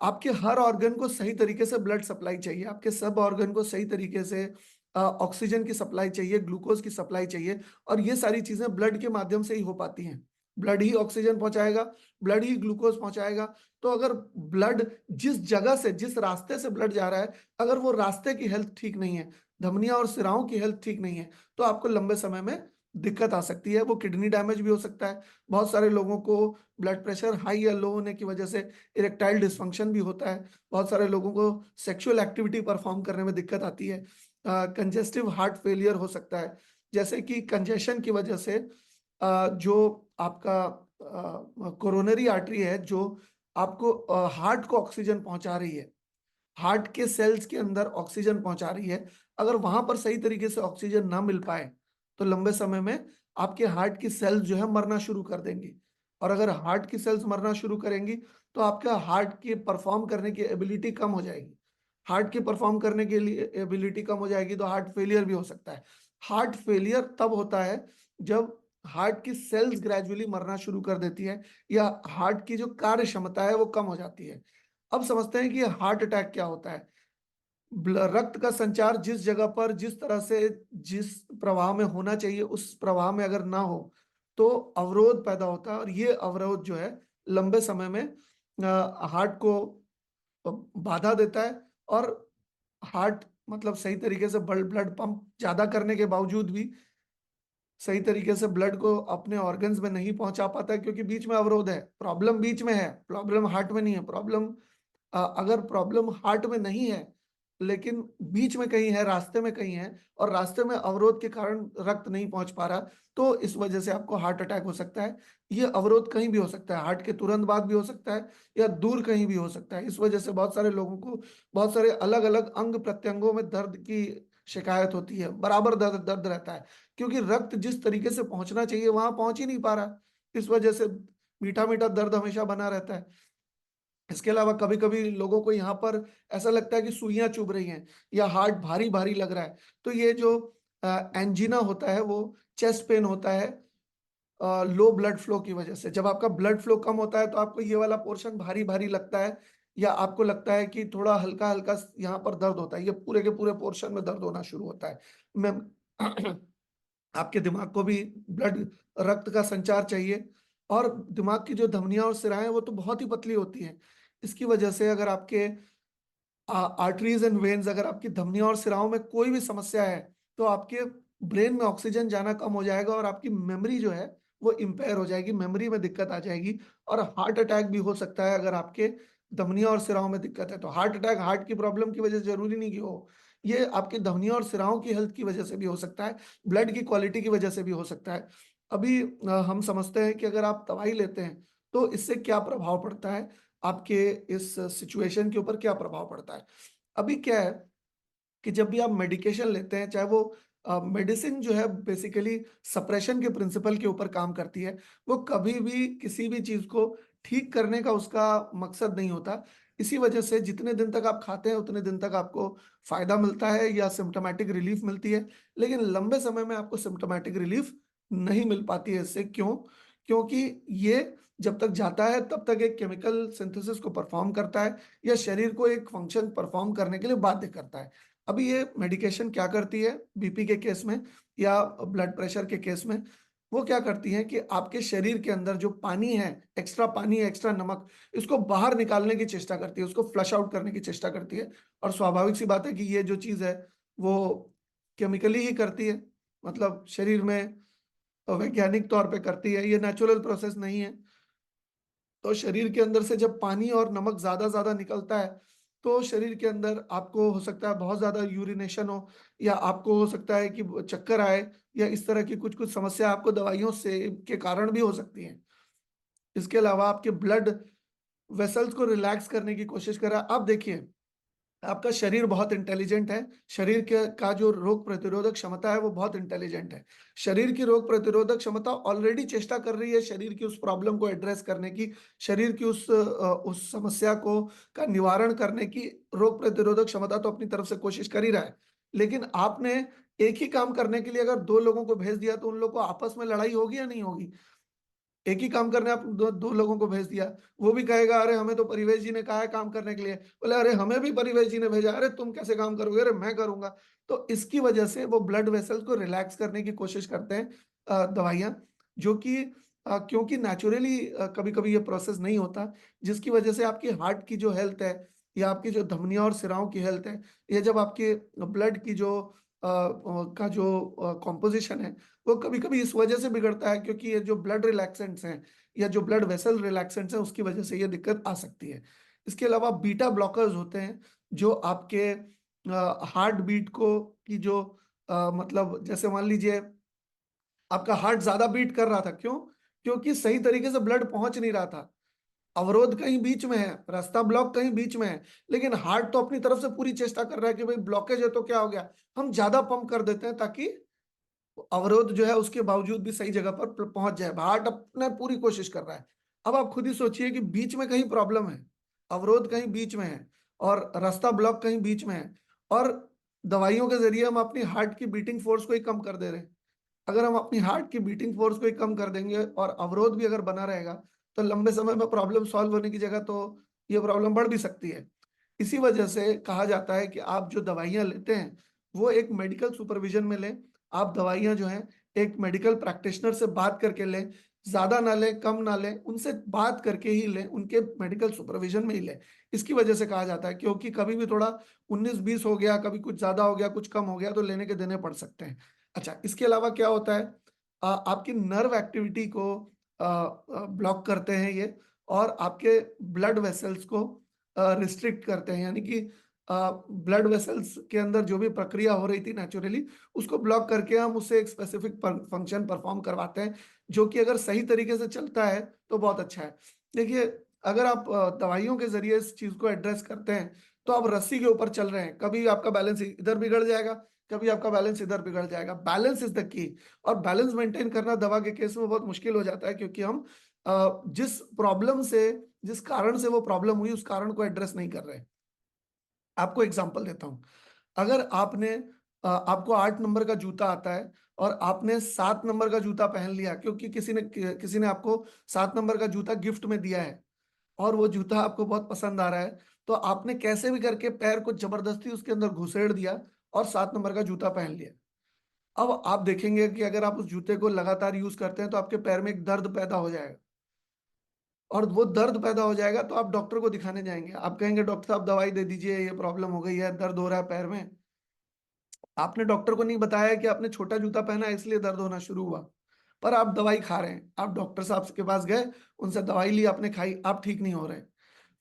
आपके हर ऑर्गन को सही तरीके से ब्लड सप्लाई चाहिए, आपके सब ऑर्गन को सही तरीके से ऑक्सीजन की सप्लाई चाहिए, ग्लूकोज की सप्लाई चाहिए, और ये सारी चीजें ब्लड के माध्यम से ही हो पाती हैं। ब्लड ही ऑक्सीजन पहुंचाएगा, ब्लड ही ग्लूकोज पहुंचाएगा। तो अगर ब्लड जिस जगह से, जिस रास्ते से ब्लड जा रहा है, अगर वो रास्ते की हेल्थ ठीक नहीं है, धमनियां और सिराओं की हेल्थ ठीक नहीं है, तो आपको लंबे समय में दिक्कत आ सकती है। वो किडनी डैमेज भी हो सकता है। बहुत सारे लोगों को ब्लड प्रेशर हाई या लो होने की वजह से इरेक्टाइल डिस्फंक्शन भी होता है। बहुत सारे लोगों को सेक्सुअल एक्टिविटी परफॉर्म करने में दिक्कत आती है। कंजेस्टिव हार्ट फेलियर हो सकता है, जैसे कि कंजेशन की वजह से जो आपका कोरोनरी आर्टरी है, जो आपको हार्ट को ऑक्सीजन पहुंचा रही है, हार्ट के सेल्स के अंदर ऑक्सीजन पहुंचा रही है, अगर वहां पर सही तरीके से ऑक्सीजन ना मिल पाए, तो लंबे समय में आपके हार्ट की सेल्स जो है मरना शुरू कर देंगी। और अगर हार्ट की सेल्स मरना शुरू करेंगी, तो आपका हार्ट की परफॉर्म करने की एबिलिटी कम हो जाएगी। हार्ट की परफॉर्म करने के लिए एबिलिटी कम हो जाएगी, तो हार्ट फेलियर भी हो सकता है। हार्ट फेलियर तब होता है जब हार्ट की सेल्स ग्रेजुअली मरना शुरू कर देती है, या हार्ट की जो कार्य क्षमता है वो कम हो जाती है। अब समझते हैं कि हार्ट अटैक क्या होता है। रक्त का संचार जिस जगह पर, जिस तरह से, जिस प्रवाह में होना चाहिए, उस प्रवाह में अगर ना हो, तो अवरोध पैदा होता है, और ये अवरोध जो है लंबे समय में हार्ट को बाधा देता है। और हार्ट मतलब सही तरीके से ब्लड ब्लड पंप ज्यादा करने के बावजूद भी सही तरीके से ब्लड को अपने ऑर्गन्स में नहीं पहुंचा पाता है, क्योंकि बीच में अवरोध है। प्रॉब्लम बीच में है, प्रॉब्लम हार्ट में नहीं है। प्रॉब्लम अगर प्रॉब्लम हार्ट में नहीं है, लेकिन बीच में कहीं है, रास्ते में कहीं है, और रास्ते में अवरोध के कारण रक्त नहीं पहुंच पा रहा, तो इस वजह से आपको हार्ट अटैक हो सकता है। ये अवरोध कहीं भी हो सकता है, हार्ट के तुरंत बाद भी हो सकता है, या दूर कहीं भी हो सकता है। इस वजह से बहुत सारे लोगों को बहुत सारे अलग अलग अंग प्रत्यंगों में दर्द की शिकायत होती है, बराबर दर्द दर्द रहता है, क्योंकि रक्त जिस तरीके से पहुंचना चाहिए वहां पहुंच ही नहीं पा रहा। इस वजह से मीठा मीठा दर्द हमेशा बना रहता है। इसके अलावा कभी कभी लोगों को यहाँ पर ऐसा लगता है कि सुइयां चुभ रही हैं, या हार्ट भारी भारी लग रहा है। तो ये जो एंजीना होता है, वो चेस्ट पेन होता है लो ब्लड फ्लो की वजह से। जब आपका ब्लड फ्लो कम होता है, तो आपको ये वाला पोर्शन भारी भारी लगता है, या आपको लगता है कि थोड़ा हल्का हल्का यहाँ पर दर्द होता है। ये पूरे के पूरे पोर्शन में दर्द होना शुरू होता है। मैं आपके दिमाग को भी ब्लड, रक्त का संचार चाहिए। और दिमाग की जो धमनियां और सिराएं हैं, वो तो बहुत ही पतली होती हैं। इसकी वजह से अगर आपके आर्टरीज एंड वेन्स, अगर आपकी धमनियों और सिराओं में कोई भी समस्या है, तो आपके ब्रेन में ऑक्सीजन जाना कम हो जाएगा, और आपकी मेमोरी जो है वो इम्पेयर हो जाएगी, मेमोरी में दिक्कत आ जाएगी। और हार्ट अटैक भी हो सकता है अगर आपके धमनियों और सिराओं में दिक्कत है। तो हार्ट अटैक हार्ट की प्रॉब्लम की वजह से जरूरी नहीं कि हो, ये आपकी धमनियों और सिराओं की हेल्थ की वजह से भी हो सकता है, ब्लड की क्वालिटी की वजह से भी हो सकता है। अभी हम समझते हैं कि अगर आप दवाई लेते हैं, तो इससे क्या प्रभाव पड़ता है, आपके इस सिचुएशन के ऊपर क्या प्रभाव पड़ता है। अभी क्या है कि जब भी आप मेडिकेशन लेते हैं, चाहे वो मेडिसिन जो है बेसिकली सप्रेशन के प्रिंसिपल के ऊपर काम करती है। वो कभी भी किसी भी चीज को ठीक करने का उसका मकसद नहीं होता। इसी वजह से जितने दिन तक आप खाते हैं, उतने दिन तक आपको फायदा मिलता है या सिम्टोमेटिक रिलीफ मिलती है। लेकिन लंबे समय में आपको सिम्टोमेटिक रिलीफ नहीं मिल पाती है। इससे क्यों? क्योंकि ये जब तक जाता है, तब तक एक केमिकल सिंथेसिस को परफॉर्म करता है, या शरीर को एक फंक्शन परफॉर्म करने के लिए बाध्य करता है। अभी ये मेडिकेशन क्या करती है बीपी के केस में, या ब्लड प्रेशर के केस में, वो क्या करती है कि आपके शरीर के अंदर जो पानी है, एक्स्ट्रा पानी, एक्स्ट्रा नमक, इसको बाहर निकालने की चेष्टा करती है, उसको फ्लश आउट करने की चेष्टा करती है। और स्वाभाविक सी बात है कि ये जो चीज है वो केमिकली ही करती है, मतलब शरीर में वैज्ञानिक तौर पे करती है, ये नेचुरल प्रोसेस नहीं है। तो शरीर के अंदर से जब पानी और नमक ज्यादा ज्यादा निकलता है, तो शरीर के अंदर आपको हो सकता है बहुत ज्यादा यूरिनेशन हो, या आपको हो सकता है कि चक्कर आए, या इस तरह की कुछ कुछ समस्या आपको दवाइयों से के कारण भी हो सकती है। इसके अलावा आपके ब्लड वेसल्स को रिलैक्स करने की कोशिश करा। आप देखिए आपका शरीर बहुत इंटेलिजेंट है। शरीर के का जो रोग प्रतिरोधक क्षमता है वो बहुत इंटेलिजेंट है। शरीर की रोग प्रतिरोधक क्षमता ऑलरेडी चेष्टा कर रही है शरीर की उस प्रॉब्लम को एड्रेस करने की, शरीर की उस समस्या को का निवारण करने की। रोग प्रतिरोधक क्षमता तो अपनी तरफ से कोशिश कर ही रहा है। लेकिन आपने एक ही काम करने के लिए अगर 2 लोगों को भेज दिया तो उन लोगों को आपस में लड़ाई होगी या नहीं होगी? एक ही काम करने आप दो लोगों को भेज दिया, वो भी कहेगा अरे हमें तो परिवेश जी ने कहा है काम करने के लिए, बोले अरे हमें भी परिवेश जी ने भेजा, अरे तुम कैसे काम करोगे, अरे मैं करूंगा। तो इसकी वजह से वो ब्लड वेसल्स को रिलैक्स करने की कोशिश करते हैं दवाइयाँ, जो कि क्योंकि नेचुरली कभी कभी ये प्रोसेस नहीं होता, जिसकी वजह से आपकी हार्ट की जो हेल्थ है या आपकी जो धमनियों और सिराओं की हेल्थ है, ये जब आपके ब्लड की जो का जो कॉम्पोजिशन है वो कभी कभी इस वजह से बिगड़ता है, क्योंकि ये जो ब्लड रिलैक्सेंट्स हैं या जो ब्लड वेसल रिलैक्सेंट्स हैं उसकी वजह से ये दिक्कत आ सकती है। इसके अलावा बीटा ब्लॉकर्स होते हैं जो आपके हार्ट बीट को की जो मतलब जैसे मान लीजिए आपका हार्ट ज्यादा बीट कर रहा था, क्यों? क्योंकि सही तरीके से ब्लड पहुंच नहीं रहा था। अवरोध कहीं बीच में है, रास्ता ब्लॉक कहीं बीच में है, लेकिन हार्ट तो अपनी तरफ से पूरी चेष्टा कर रहा है कि भाई ब्लॉकेज है तो क्या हो गया, हम ज्यादा पंप कर देते हैं ताकि अवरोध जो है उसके बावजूद भी सही जगह पर पहुंच जाए। हार्ट अपने पूरी कोशिश कर रहा है। अब आप खुद ही सोचिए कि बीच में कहीं प्रॉब्लम है, अवरोध कहीं बीच में है और रास्ता ब्लॉक कहीं बीच में है, और दवाइयों के जरिए हम अपनी हार्ट की बीटिंग फोर्स को ही कम कर दे रहे हैं। अगर हम अपनी हार्ट की बीटिंग फोर्स को ही कम कर देंगे और अवरोध भी अगर बना रहेगा तो लंबे समय में प्रॉब्लम सॉल्व होने की जगह तो ये प्रॉब्लम बढ़ भी सकती है। इसी वजह से कहा जाता है कि आप जो दवाइयां लेते हैं वो एक मेडिकल सुपरविजन में लें। आप दवाइयां जो हैं एक मेडिकल प्रैक्टिशनर से बात करके लें, ज्यादा ना लें कम ना लें, उनसे बात करके ही लें, उनके मेडिकल सुपरविजन में ही लें। इसकी वजह से कहा जाता है, क्योंकि कभी भी थोड़ा 19-20 हो गया, कभी कुछ ज्यादा हो गया, कुछ कम हो गया तो लेने के देने पड़ सकते हैं। अच्छा, इसके अलावा क्या होता है, आपकी नर्व एक्टिविटी को ब्लॉक करते हैं ये, और आपके ब्लड वेसल्स को रिस्ट्रिक्ट करते हैं, यानी कि ब्लड वेसल्स के अंदर जो भी प्रक्रिया हो रही थी नेचुरली उसको ब्लॉक करके हम उससे एक स्पेसिफिक फंक्शन परफॉर्म करवाते हैं, जो कि अगर सही तरीके से चलता है तो बहुत अच्छा है। देखिए, अगर आप दवाइयों के जरिए इस चीज को एड्रेस करते हैं तो आप रस्सी के ऊपर चल रहे हैं, कभी आपका बैलेंस इधर बिगड़ जाएगा, कभी आपका बैलेंस इधर बिगड़ जाएगा। Balance is the key. और बैलेंस मेंटेन करना दवा के केस में बहुत मुश्किल हो जाता है, क्योंकि हम जिस प्रॉब्लम से जिस कारण से वो प्रॉब्लम हुई उस कारण को एड्रेस नहीं कर रहे हैं। आपको एग्जांपल देता हूं। अगर आपको 8 नंबर का जूता आता है और आपने 7 नंबर का जूता पहन लिया, क्योंकि किसी ने आपको 7 नंबर का जूता गिफ्ट में दिया है और वो जूता आपको बहुत पसंद आ रहा है, तो आपने कैसे भी करके पैर को जबरदस्ती उसके अंदर घुसेड़ दिया और 7 नंबर का जूता पहन लिया। अब आप देखेंगे कि अगर आप उस जूते को लगातार यूज करते हैं तो आपके पैर में एक दर्द पैदा हो जाएगा, और वो दर्द पैदा हो जाएगा तो आप डॉक्टर को दिखाने जाएंगे, आप कहेंगे डॉक्टर साहब दवाई दे दीजिए, ये प्रॉब्लम हो गई है, दर्द हो रहा है पैर में। आपने डॉक्टर को नहीं बताया कि आपने छोटा जूता पहना है इसलिए दर्द होना शुरू हुआ, पर आप दवाई खा रहे हैं। आप डॉक्टर साहब के पास गए, उनसे दवाई ली, आपने खाई, आप ठीक नहीं हो रहे।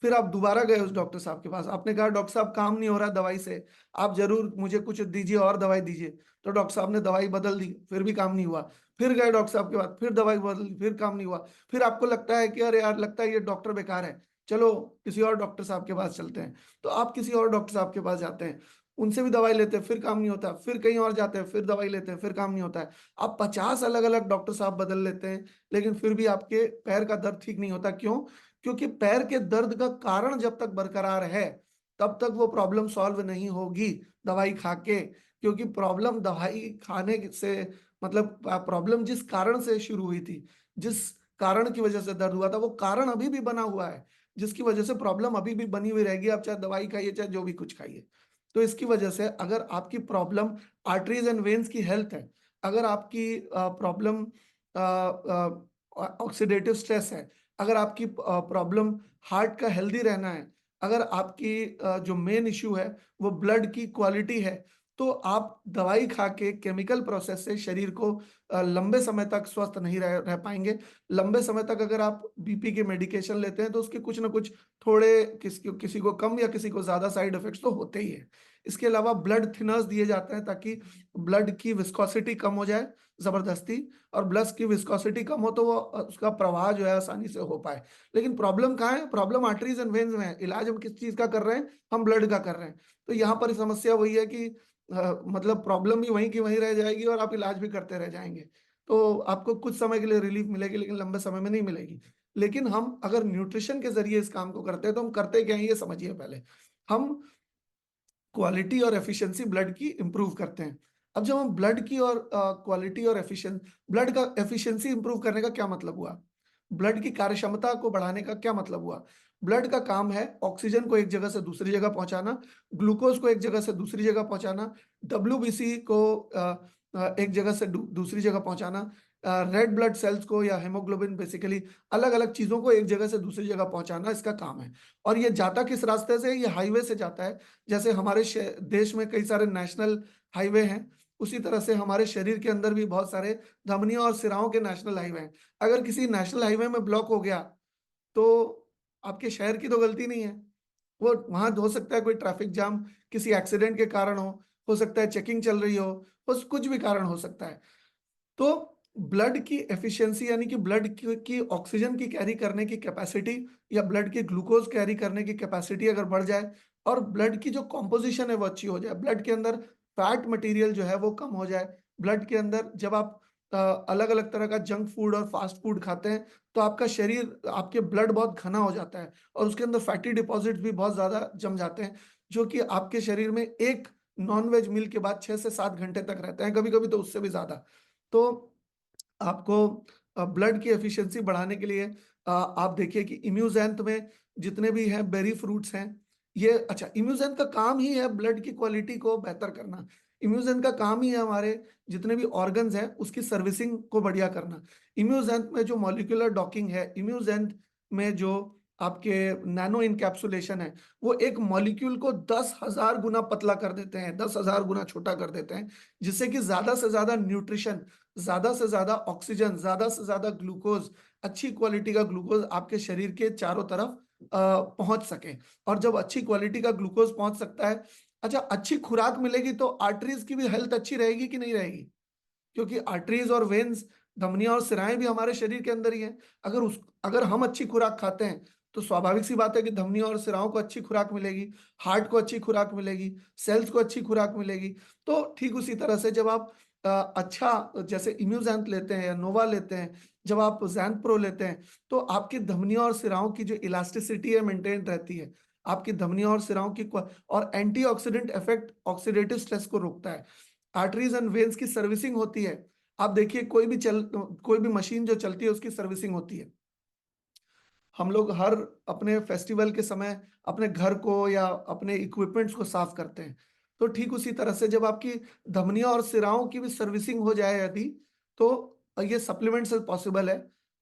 फिर आप दोबारा गए उस डॉक्टर साहब के पास, आपने कहा डॉक्टर साहब काम नहीं हो रहा दवाई से, आप जरूर मुझे कुछ दीजिए और दवाई दीजिए। तो डॉक्टर साहब ने दवाई बदल दी, फिर भी काम नहीं हुआ। फिर गए डॉक्टर साहब के पास, फिर दवाई बदल दी, फिर काम नहीं हुआ। फिर आपको लगता है कि अरे यार, लगता है ये डॉक्टर बेकार है, चलो किसी और डॉक्टर साहब के पास चलते हैं। तो आप किसी और डॉक्टर साहब के पास जाते हैं, उनसे भी दवाई लेते हैं, फिर काम नहीं होता, फिर कहीं और जाते हैं, फिर दवाई लेते हैं, फिर काम नहीं होता है। आप 50 अलग अलग डॉक्टर साहब बदल लेते हैं, लेकिन फिर भी आपके पैर का दर्द ठीक नहीं होता। क्यों? क्योंकि पैर के दर्द का कारण जब तक बरकरार है तब तक वो प्रॉब्लम सॉल्व नहीं होगी दवाई खा के। क्योंकि प्रॉब्लम दवाई खाने से मतलब प्रॉब्लम जिस कारण से शुरू हुई थी, जिस कारण की वजह से दर्द हुआ था, वो कारण अभी भी बना हुआ है, जिसकी वजह से प्रॉब्लम अभी भी बनी हुई रहेगी, आप चाहे दवाई खाइए चाहे जो भी कुछ खाइए। तो इसकी वजह से अगर आपकी प्रॉब्लम आर्टरीज एंड वेन्स की हेल्थ है, अगर आपकी प्रॉब्लम ऑक्सीडेटिव स्ट्रेस है, अगर आपकी प्रॉब्लम हार्ट का हेल्दी रहना है, अगर आपकी जो मेन इश्यू है वो ब्लड की क्वालिटी है, तो आप दवाई खा के केमिकल प्रोसेस से शरीर को लंबे समय तक स्वस्थ नहीं रह पाएंगे। लंबे समय तक अगर आप बीपी के मेडिकेशन लेते हैं तो उसके कुछ ना कुछ थोड़े किसी को कम या किसी को ज्यादा साइड इफेक्ट्स तो होते ही है। इसके अलावा ब्लड थिनर्स दिए जाते हैं ताकि ब्लड की विस्कोसिटी कम हो जाए जबरदस्ती, और ब्लड की विस्कोसिटी कम हो तो वो उसका प्रवाह जो है आसानी से हो पाए। लेकिन प्रॉब्लम कहाँ है? प्रॉब्लम आर्टरीज एंड वेन्स में है। इलाज हम किस चीज का कर रहे हैं? हम ब्लड का कर रहे हैं। तो यहाँ पर समस्या वही है कि मतलब प्रॉब्लम भी वहीं की वहीं रह जाएगी और आप इलाज भी करते रह जाएंगे। तो आपको कुछ समय के लिए रिलीफ मिलेगी लेकिन लंबे समय में नहीं मिलेगी। लेकिन हम अगर न्यूट्रिशन के जरिए इस काम को करते हैं तो हम करते क्या है ये समझिए पहले। हम क्वालिटी और एफिशिएंसी ब्लड की इंप्रूव करते हैं। अब जब हम ब्लड की और क्वालिटी और एफिशिएंसी, ब्लड का एफिशिएंसी इंप्रूव करने का क्या मतलब हुआ? ब्लड की कार्यक्षमता को बढ़ाने का क्या मतलब हुआ? ब्लड का काम है ऑक्सीजन को एक जगह से दूसरी जगह पहुंचाना, ग्लूकोज को एक जगह से दूसरी जगह पहुंचाना, डब्ल्यूबीसी को एक जगह से दूसरी जगह पहुंचाना, रेड ब्लड सेल्स को या हेमोग्लोबिन, बेसिकली अलग अलग चीजों को एक जगह से दूसरी जगह पहुंचाना इसका काम है। और ये जाता किस रास्ते से? ये हाईवे से जाता है। जैसे हमारे देश में कई सारे नेशनल हाईवे हैं, उसी तरह से हमारे शरीर के अंदर भी बहुत सारे धमनियों और सिराओं के नेशनल हाईवे हैं। अगर किसी नेशनल हाईवे में ब्लॉक हो गया तो आपके शहर की तो गलती नहीं है, वो वहां हो सकता है कोई ट्रैफिक जाम किसी एक्सीडेंट के कारण हो सकता है चेकिंग चल रही हो, बस कुछ भी कारण हो सकता है। तो ब्लड की एफिशिएंसी यानी कि ब्लड की ऑक्सीजन की कैरी करने की कैपेसिटी या ब्लड की ग्लूकोज कैरी करने की कैपेसिटी अगर बढ़ जाए और ब्लड की जो कॉम्पोजिशन है वो अच्छी हो जाए, ब्लड के अंदर फैट मटेरियल जो है वो कम हो जाए, ब्लड के अंदर जब आप अलग अलग तरह का जंक फूड और फास्ट फूड खाते हैं तो आपका शरीर, आपके ब्लड बहुत घना हो जाता है और उसके अंदर फैटी डिपॉजिट्स भी बहुत ज्यादा जम जाते हैं, जो कि आपके शरीर में एक नॉनवेज मील के बाद 6 से 7 घंटे तक रहते हैं, कभी कभी तो उससे भी ज्यादा। तो आपको ब्लड की एफिशिएंसी बढ़ाने के लिए आप देखिए कि इम्यूजेंट में जितने भी हैं बेरी फ्रूट्स हैं, ये अच्छा, इम्यूजेंट का काम ही है ब्लड की क्वालिटी को बेहतर करना। इम्यूजेंट का काम ही है हमारे जितने भी ऑर्गन्स हैं उसकी सर्विसिंग को बढ़िया करना। इम्यूजेंट में जो मॉलिक्यूलर डॉकिंग है, इम्यूजेंट में जो आपके नैनो इनकैप्सुलेशन है, वो एक मॉलिक्यूल को 10,000 गुना पतला कर देते हैं, 10,000 गुना छोटा कर देते हैं, जिससे कि ज्यादा से ज्यादा न्यूट्रिशन, ज्यादा से ज्यादा ऑक्सीजन, ज्यादा से ज्यादा ग्लूकोज, अच्छी क्वालिटी का ग्लूकोज आपके शरीर के चारों तरफ पहुंच सके। और जब अच्छी क्वालिटी का ग्लूकोज पहुंच सकता है, अच्छा, अच्छी खुराक मिलेगी तो आर्टरीज की भी हेल्थ अच्छी रहेगी कि नहीं रहेगी? क्योंकि आर्टरीज और वेन्स, धमनियां और सिराएं भी हमारे शरीर के अंदर ही हैं। अगर हम अच्छी खुराक खाते हैं तो स्वाभाविक सी बात है कि धमनियों और सिराओं को अच्छी खुराक मिलेगी, हार्ट को अच्छी खुराक मिलेगी, सेल्स को अच्छी खुराक मिलेगी। तो ठीक उसी तरह से जब आप अच्छा जैसे इम्यूजैंथ लेते हैं या नोवा लेते हैं, जब आप जैंथ प्रो लेते हैं, तो आपकी धमनियों और सिराओं की जो इलास्टिसिटी है मेंटेन रहती है। आपकी धमनियों और सिराओं की और एंटीऑक्सीडेंट इफेक्ट ऑक्सीडेटिव स्ट्रेस को रोकता है। आर्टरीज एंड वेन्स की सर्विसिंग होती है। आप देखिए कोई भी मशीन जो चलती है उसकी सर्विसिंग होती है। हम लोग हर अपने फेस्टिवल के समय अपने घर को या अपने इक्विपमेंट्स को साफ करते हैं। तो ठीक उसी तरह से जब आपकी धमनियों और सिराओं की भी सर्विसिंग हो जाए यदि, तो ये सप्लीमेंट से पॉसिबल है,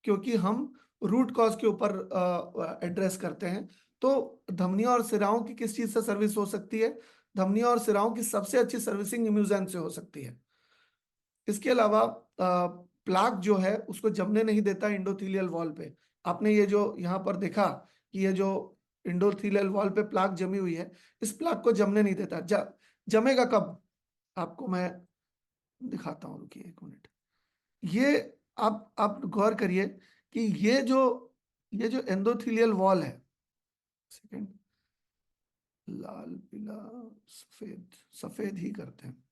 क्योंकि हम रूट कॉज के ऊपर एड्रेस करते हैं। तो धमनियों और सिराओं की किस चीज से सर्विस हो सकती है? धमनियों और सिराओं की सबसे अच्छी सर्विसिंग इम्यूजैन से हो सकती है। इसके अलावा प्लाक जो है उसको जमने नहीं देता इंडोथीलियल वॉल पे। आपने ये जो यहाँ पर देखा कि ये जो इंडोथीलियल वॉल पे प्लाक जमी हुई है, इस प्लाक को जमने नहीं देता। जमेगा कब? आपको मैं दिखाता हूँ, रुकिए 1 मिनट। ये आप गौर करिए कि ये जो एंडोथीलियल वॉल है, सेकेंड, लाल पीला सफेद, सफेद ही करते हैं।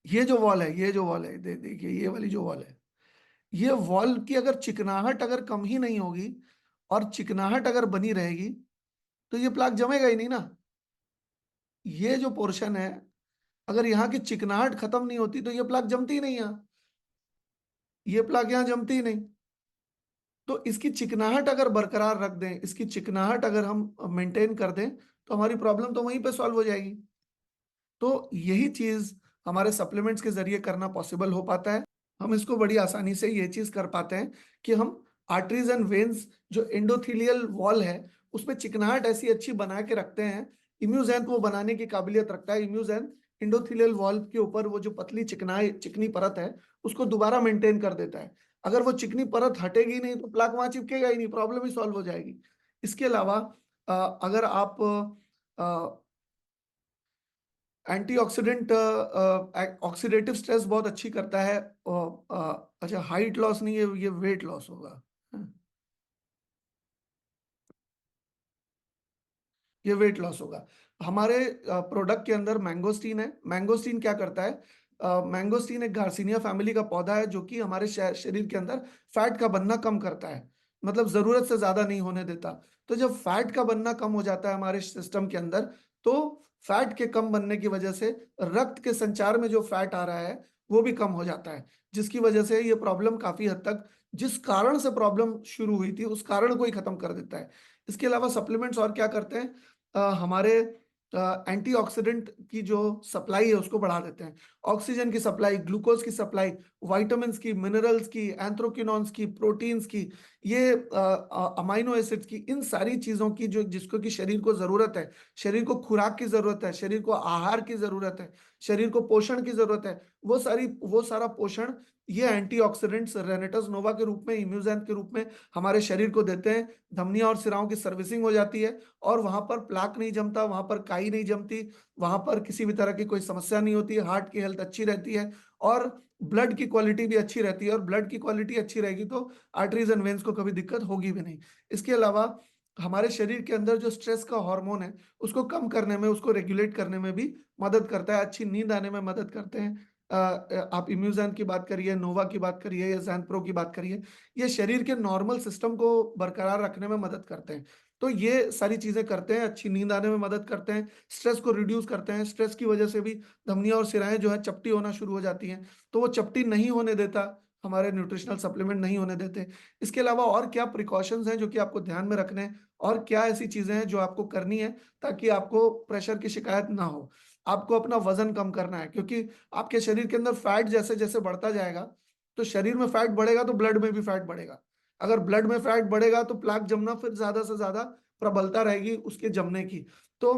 ये जो वॉल है, ये जो वॉल है, देखिए ये वाली जो वॉल है, ये वॉल की अगर चिकनाहट अगर कम ही नहीं होगी और चिकनाहट अगर बनी रहेगी तो ये प्लाक जमेगा ही नहीं ना। ये जो पोर्शन है, अगर यहाँ की चिकनाहट खत्म नहीं होती तो ये प्लाक जमती ही नहीं यहाँ, ये प्लाक यहाँ जमती ही नहीं। तो इसकी चिकनाहट अगर बरकरार रख दें, इसकी चिकनाहट अगर हम मेंटेन कर दें, तो हमारी प्रॉब्लम तो वहीं पे सॉल्व हो जाएगी। तो यही चीज हमारे सप्लीमेंट्स के जरिए करना पॉसिबल हो पाता है। हम इसको बड़ी आसानी से ये चीज कर पाते हैं कि हम आर्टरीज एंड वेन्स जो एंडोथीलियल वॉल है उसमें चिकनाहट ऐसी अच्छी बना के रखते हैं। इम्यूजैंथ वो बनाने की काबिलियत रखता है। इम्यूजैंथ इंडोथीलियल वॉल के ऊपर वो जो पतली चिकनी परत है उसको दोबारा मेंटेन कर देता है। अगर वो चिकनी परत हटेगी नहीं तो प्लाक वहां चिपकेगा ही नहीं, प्रॉब्लम ही सॉल्व हो जाएगी। इसके अलावा अगर आप एंटीऑक्सीडेंट ऑक्सीडेटिव स्ट्रेस बहुत अच्छी करता है। अच्छा, हाइट लॉस नहीं है, ये वेट लॉस होगा। हाँ, ये वेट लॉस होगा। हमारे प्रोडक्ट के अंदर मैंगोस्टीन है। मैंगोस्टीन क्या करता है? मैंगोस्टीन एक गार्सिनिया फैमिली का पौधा है जो कि हमारे शरीर के अंदर फैट का बनना कम करता है, मतलब जरूरत से ज्यादा नहीं होने देता। तो जब फैट का बनना कम हो जाता है हमारे सिस्टम के अंदर, तो फैट के कम बनने की वजह से रक्त के संचार में जो फैट आ रहा है वो भी कम हो जाता है, जिसकी वजह से ये प्रॉब्लम काफी हद तक, जिस कारण से प्रॉब्लम शुरू हुई थी उस कारण को ही खत्म कर देता है। इसके अलावा सप्लीमेंट्स और क्या करते हैं? हमारे एंटीऑक्सीडेंट की जो सप्लाई है उसको बढ़ा देते हैं। ऑक्सीजन की सप्लाई, ग्लूकोज की सप्लाई, विटामिन्स की, मिनरल्स की, एंथ्रोक्विनॉन्स की, प्रोटीन्स की, ये अमाइनो एसिड्स की, इन सारी चीजों की जो जिसको कि शरीर को जरूरत है, शरीर को खुराक की जरूरत है, शरीर को आहार की जरूरत है, शरीर को पोषण की जरूरत है, वो सारा पोषण ये एंटीऑक्सीडेंट्स रेनेटस नोवा के रूप में, इम्यूजैन के रूप में हमारे शरीर को देते हैं। धमनियों और सिराओं की सर्विसिंग हो जाती है और वहां पर प्लाक नहीं जमता, वहां पर काई नहीं जमती, वहां पर किसी भी तरह की कोई समस्या नहीं होती, हार्ट की हेल्थ अच्छी रहती है और ब्लड की क्वालिटी भी अच्छी रहती है। और ब्लड की क्वालिटी अच्छी रहेगी तो आर्टरीज एंड वेन्स को कभी दिक्कत होगी भी नहीं। इसके अलावा हमारे शरीर के अंदर जो स्ट्रेस का हार्मोन है उसको कम करने में, उसको रेगुलेट करने में भी मदद करता है, अच्छी नींद आने में मदद करते हैं। आप इम्यूजैन की बात करिए, नोवा की बात करिए या जैनप्रो की बात करिए, ये शरीर के नॉर्मल सिस्टम को बरकरार रखने में मदद करते हैं। तो ये सारी चीजें करते हैं, अच्छी नींद आने में मदद करते हैं, स्ट्रेस को रिड्यूस करते हैं। स्ट्रेस की वजह से भी धमनियां और सिराएं जो है चपटी होना शुरू हो जाती हैं, तो वो चपटी नहीं होने देता, हमारे न्यूट्रिशनल सप्लीमेंट नहीं होने देते। इसके अलावा और क्या प्रिकॉशंस हैं जो कि आपको ध्यान में रखने हैं, और क्या ऐसी चीजें हैं जो आपको करनी है ताकि आपको प्रेशर की शिकायत ना हो? आपको अपना वजन कम करना है, क्योंकि आपके शरीर के अंदर फैट जैसे जैसे बढ़ता जाएगा, तो शरीर में फैट बढ़ेगा तो ब्लड में भी फैट बढ़ेगा। अगर ब्लड में फैट बढ़ेगा तो प्लाक जमना फिर ज्यादा से ज्यादा प्रबलता रहेगी उसके जमने की। तो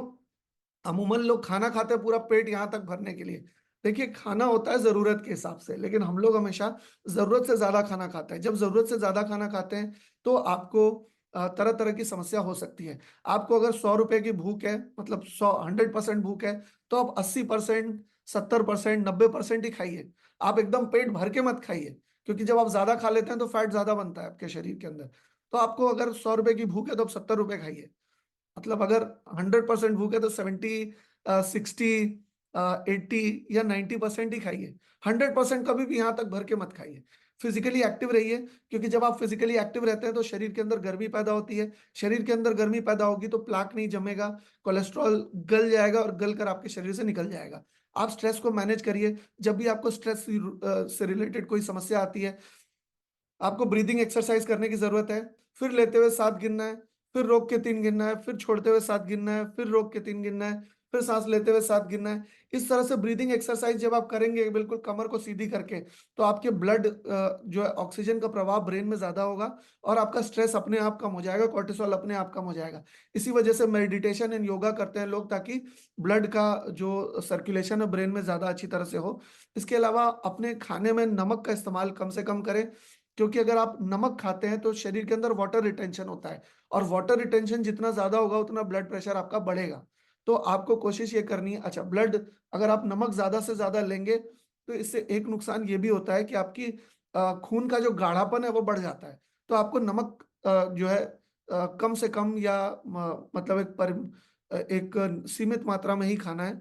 अमूमन लोग खाना खाते हैं पूरा पेट यहाँ तक भरने के लिए। देखिए, खाना होता है जरूरत के हिसाब से, लेकिन हम लोग हमेशा जरूरत से ज्यादा खाना खाते हैं। जब जरूरत से ज्यादा खाना खाते हैं तो आपको तरह तरह की समस्या हो सकती है। आपको अगर 100 रुपए की भूख है, मतलब 100% भूख है, तो आप 80%, 70%, 90% ही खाइए। आप एकदम पेट भर के मत खाइए, क्योंकि जब आप ज्यादा खा लेते हैं तो फैट ज्यादा बनता है आपके शरीर के अंदर। तो आपको अगर 100 रुपए की भूख है तो आप 70 रुपए खाइए। मतलब अगर 100% भूख है तो 70, 60, 80 या 90% ही खाइए। 100% कभी भी यहाँ तक भर के मत खाइए। फिजिकली एक्टिव रहिए, क्योंकि जब आप फिजिकली एक्टिव रहते हैं तो शरीर के अंदर गर्मी पैदा होती है। शरीर के अंदर गर्मी पैदा होगी तो प्लाक नहीं जमेगा, कोलेस्ट्रॉल गल जाएगा और गल कर आपके शरीर से निकल जाएगा। आप स्ट्रेस को मैनेज करिए। जब भी आपको स्ट्रेस से रिलेटेड कोई समस्या आती है, आपको ब्रीदिंग एक्सरसाइज करने की जरूरत है। फिर लेते हुए 7 गिनना है, फिर रोक के 3 गिनना है, फिर छोड़ते हुए 7 गिनना है, फिर रोक के 3 गिनना है, फिर सांस लेते हुए 7 गिनना है। इस तरह से ब्रीदिंग एक्सरसाइज जब आप करेंगे बिल्कुल कमर को सीधी करके, तो आपके ब्लड जो है ऑक्सीजन का प्रवाह ब्रेन में ज्यादा होगा और आपका स्ट्रेस अपने आप कम हो जाएगा, कॉर्टिसोल अपने आप कम हो जाएगा। इसी वजह से मेडिटेशन एंड योगा करते हैं लोग, ताकि ब्लड का जो सर्कुलेशन है ब्रेन में ज्यादा अच्छी तरह से हो। इसके अलावा अपने खाने में नमक का इस्तेमाल कम से कम करें, क्योंकि अगर आप नमक खाते हैं तो शरीर के अंदर वाटर रिटेंशन होता है, और वाटर रिटेंशन जितना ज्यादा होगा उतना ब्लड प्रेशर आपका बढ़ेगा। तो आपको कोशिश ये करनी है। अच्छा, ब्लड, अगर आप नमक ज्यादा से ज्यादा लेंगे तो इससे एक नुकसान ये भी होता है कि आपकी खून का जो गाढ़ापन है वो बढ़ जाता है। तो आपको नमक जो है कम से कम या मतलब एक सीमित मात्रा में ही खाना है।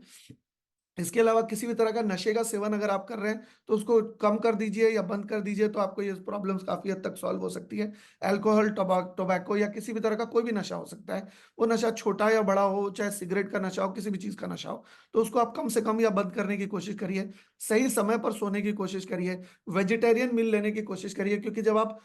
इसके अलावा किसी भी तरह का नशे का सेवन अगर आप कर रहे हैं तो उसको कम कर दीजिए या बंद कर दीजिए, तो आपको ये प्रॉब्लम्स काफी हद तक सॉल्व हो सकती है। अल्कोहल, टोबैको या किसी भी तरह का कोई भी नशा हो सकता है, वो नशा छोटा या बड़ा हो, चाहे सिगरेट का नशा हो, किसी भी चीज का नशा हो, तो उसको आप कम से कम या बंद करने की कोशिश करिए। सही समय पर सोने की कोशिश करिए। वेजिटेरियन मील लेने की कोशिश करिए, क्योंकि जब आप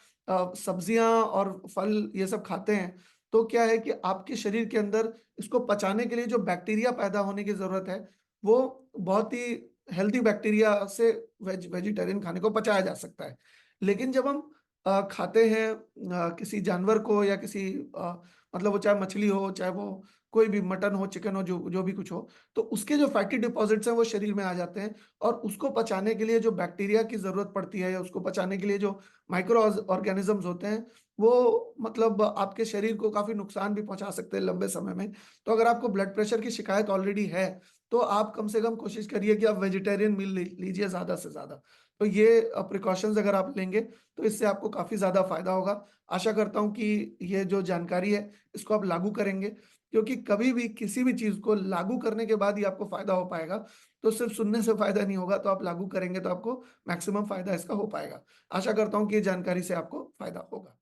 सब्जियां और फल ये सब खाते हैं तो क्या है कि आपके शरीर के अंदर इसको पचाने के लिए जो बैक्टीरिया पैदा होने की जरूरत है, वो बहुत ही हेल्दी बैक्टीरिया से वेजिटेरियन खाने को पचाया जा सकता है। लेकिन जब हम खाते हैं किसी जानवर को या किसी मतलब वो चाहे मछली हो, चाहे वो कोई भी मटन हो, चिकन हो, जो जो भी कुछ हो, तो उसके जो फैटी डिपॉजिट्स हैं वो शरीर में आ जाते हैं, और उसको पचाने के लिए जो बैक्टीरिया की जरूरत पड़ती है या उसको पचाने के लिए जो माइक्रो ऑर्गेनिजम्स होते हैं, वो मतलब आपके शरीर को काफी नुकसान भी पहुंचा सकते हैं लंबे समय में। तो अगर आपको ब्लड प्रेशर की शिकायत ऑलरेडी है तो आप कम से कम कोशिश करिए कि आप वेजिटेरियन मील लीजिए ज़्यादा से ज़्यादा। तो ये प्रिकॉशंस अगर आप लेंगे तो इससे आपको काफ़ी ज़्यादा फ़ायदा होगा। आशा करता हूँ कि ये जो जानकारी है इसको आप लागू करेंगे, क्योंकि कभी भी किसी भी चीज़ को लागू करने के बाद ही आपको फ़ायदा हो पाएगा। तो सिर्फ़ सुनने से फ़ायदा नहीं होगा, तो आप लागू करेंगे तो आपको मैक्सिमम फ़ायदा इसका हो पाएगा। आशा करता हूँ कि ये जानकारी से आपको फ़ायदा होगा।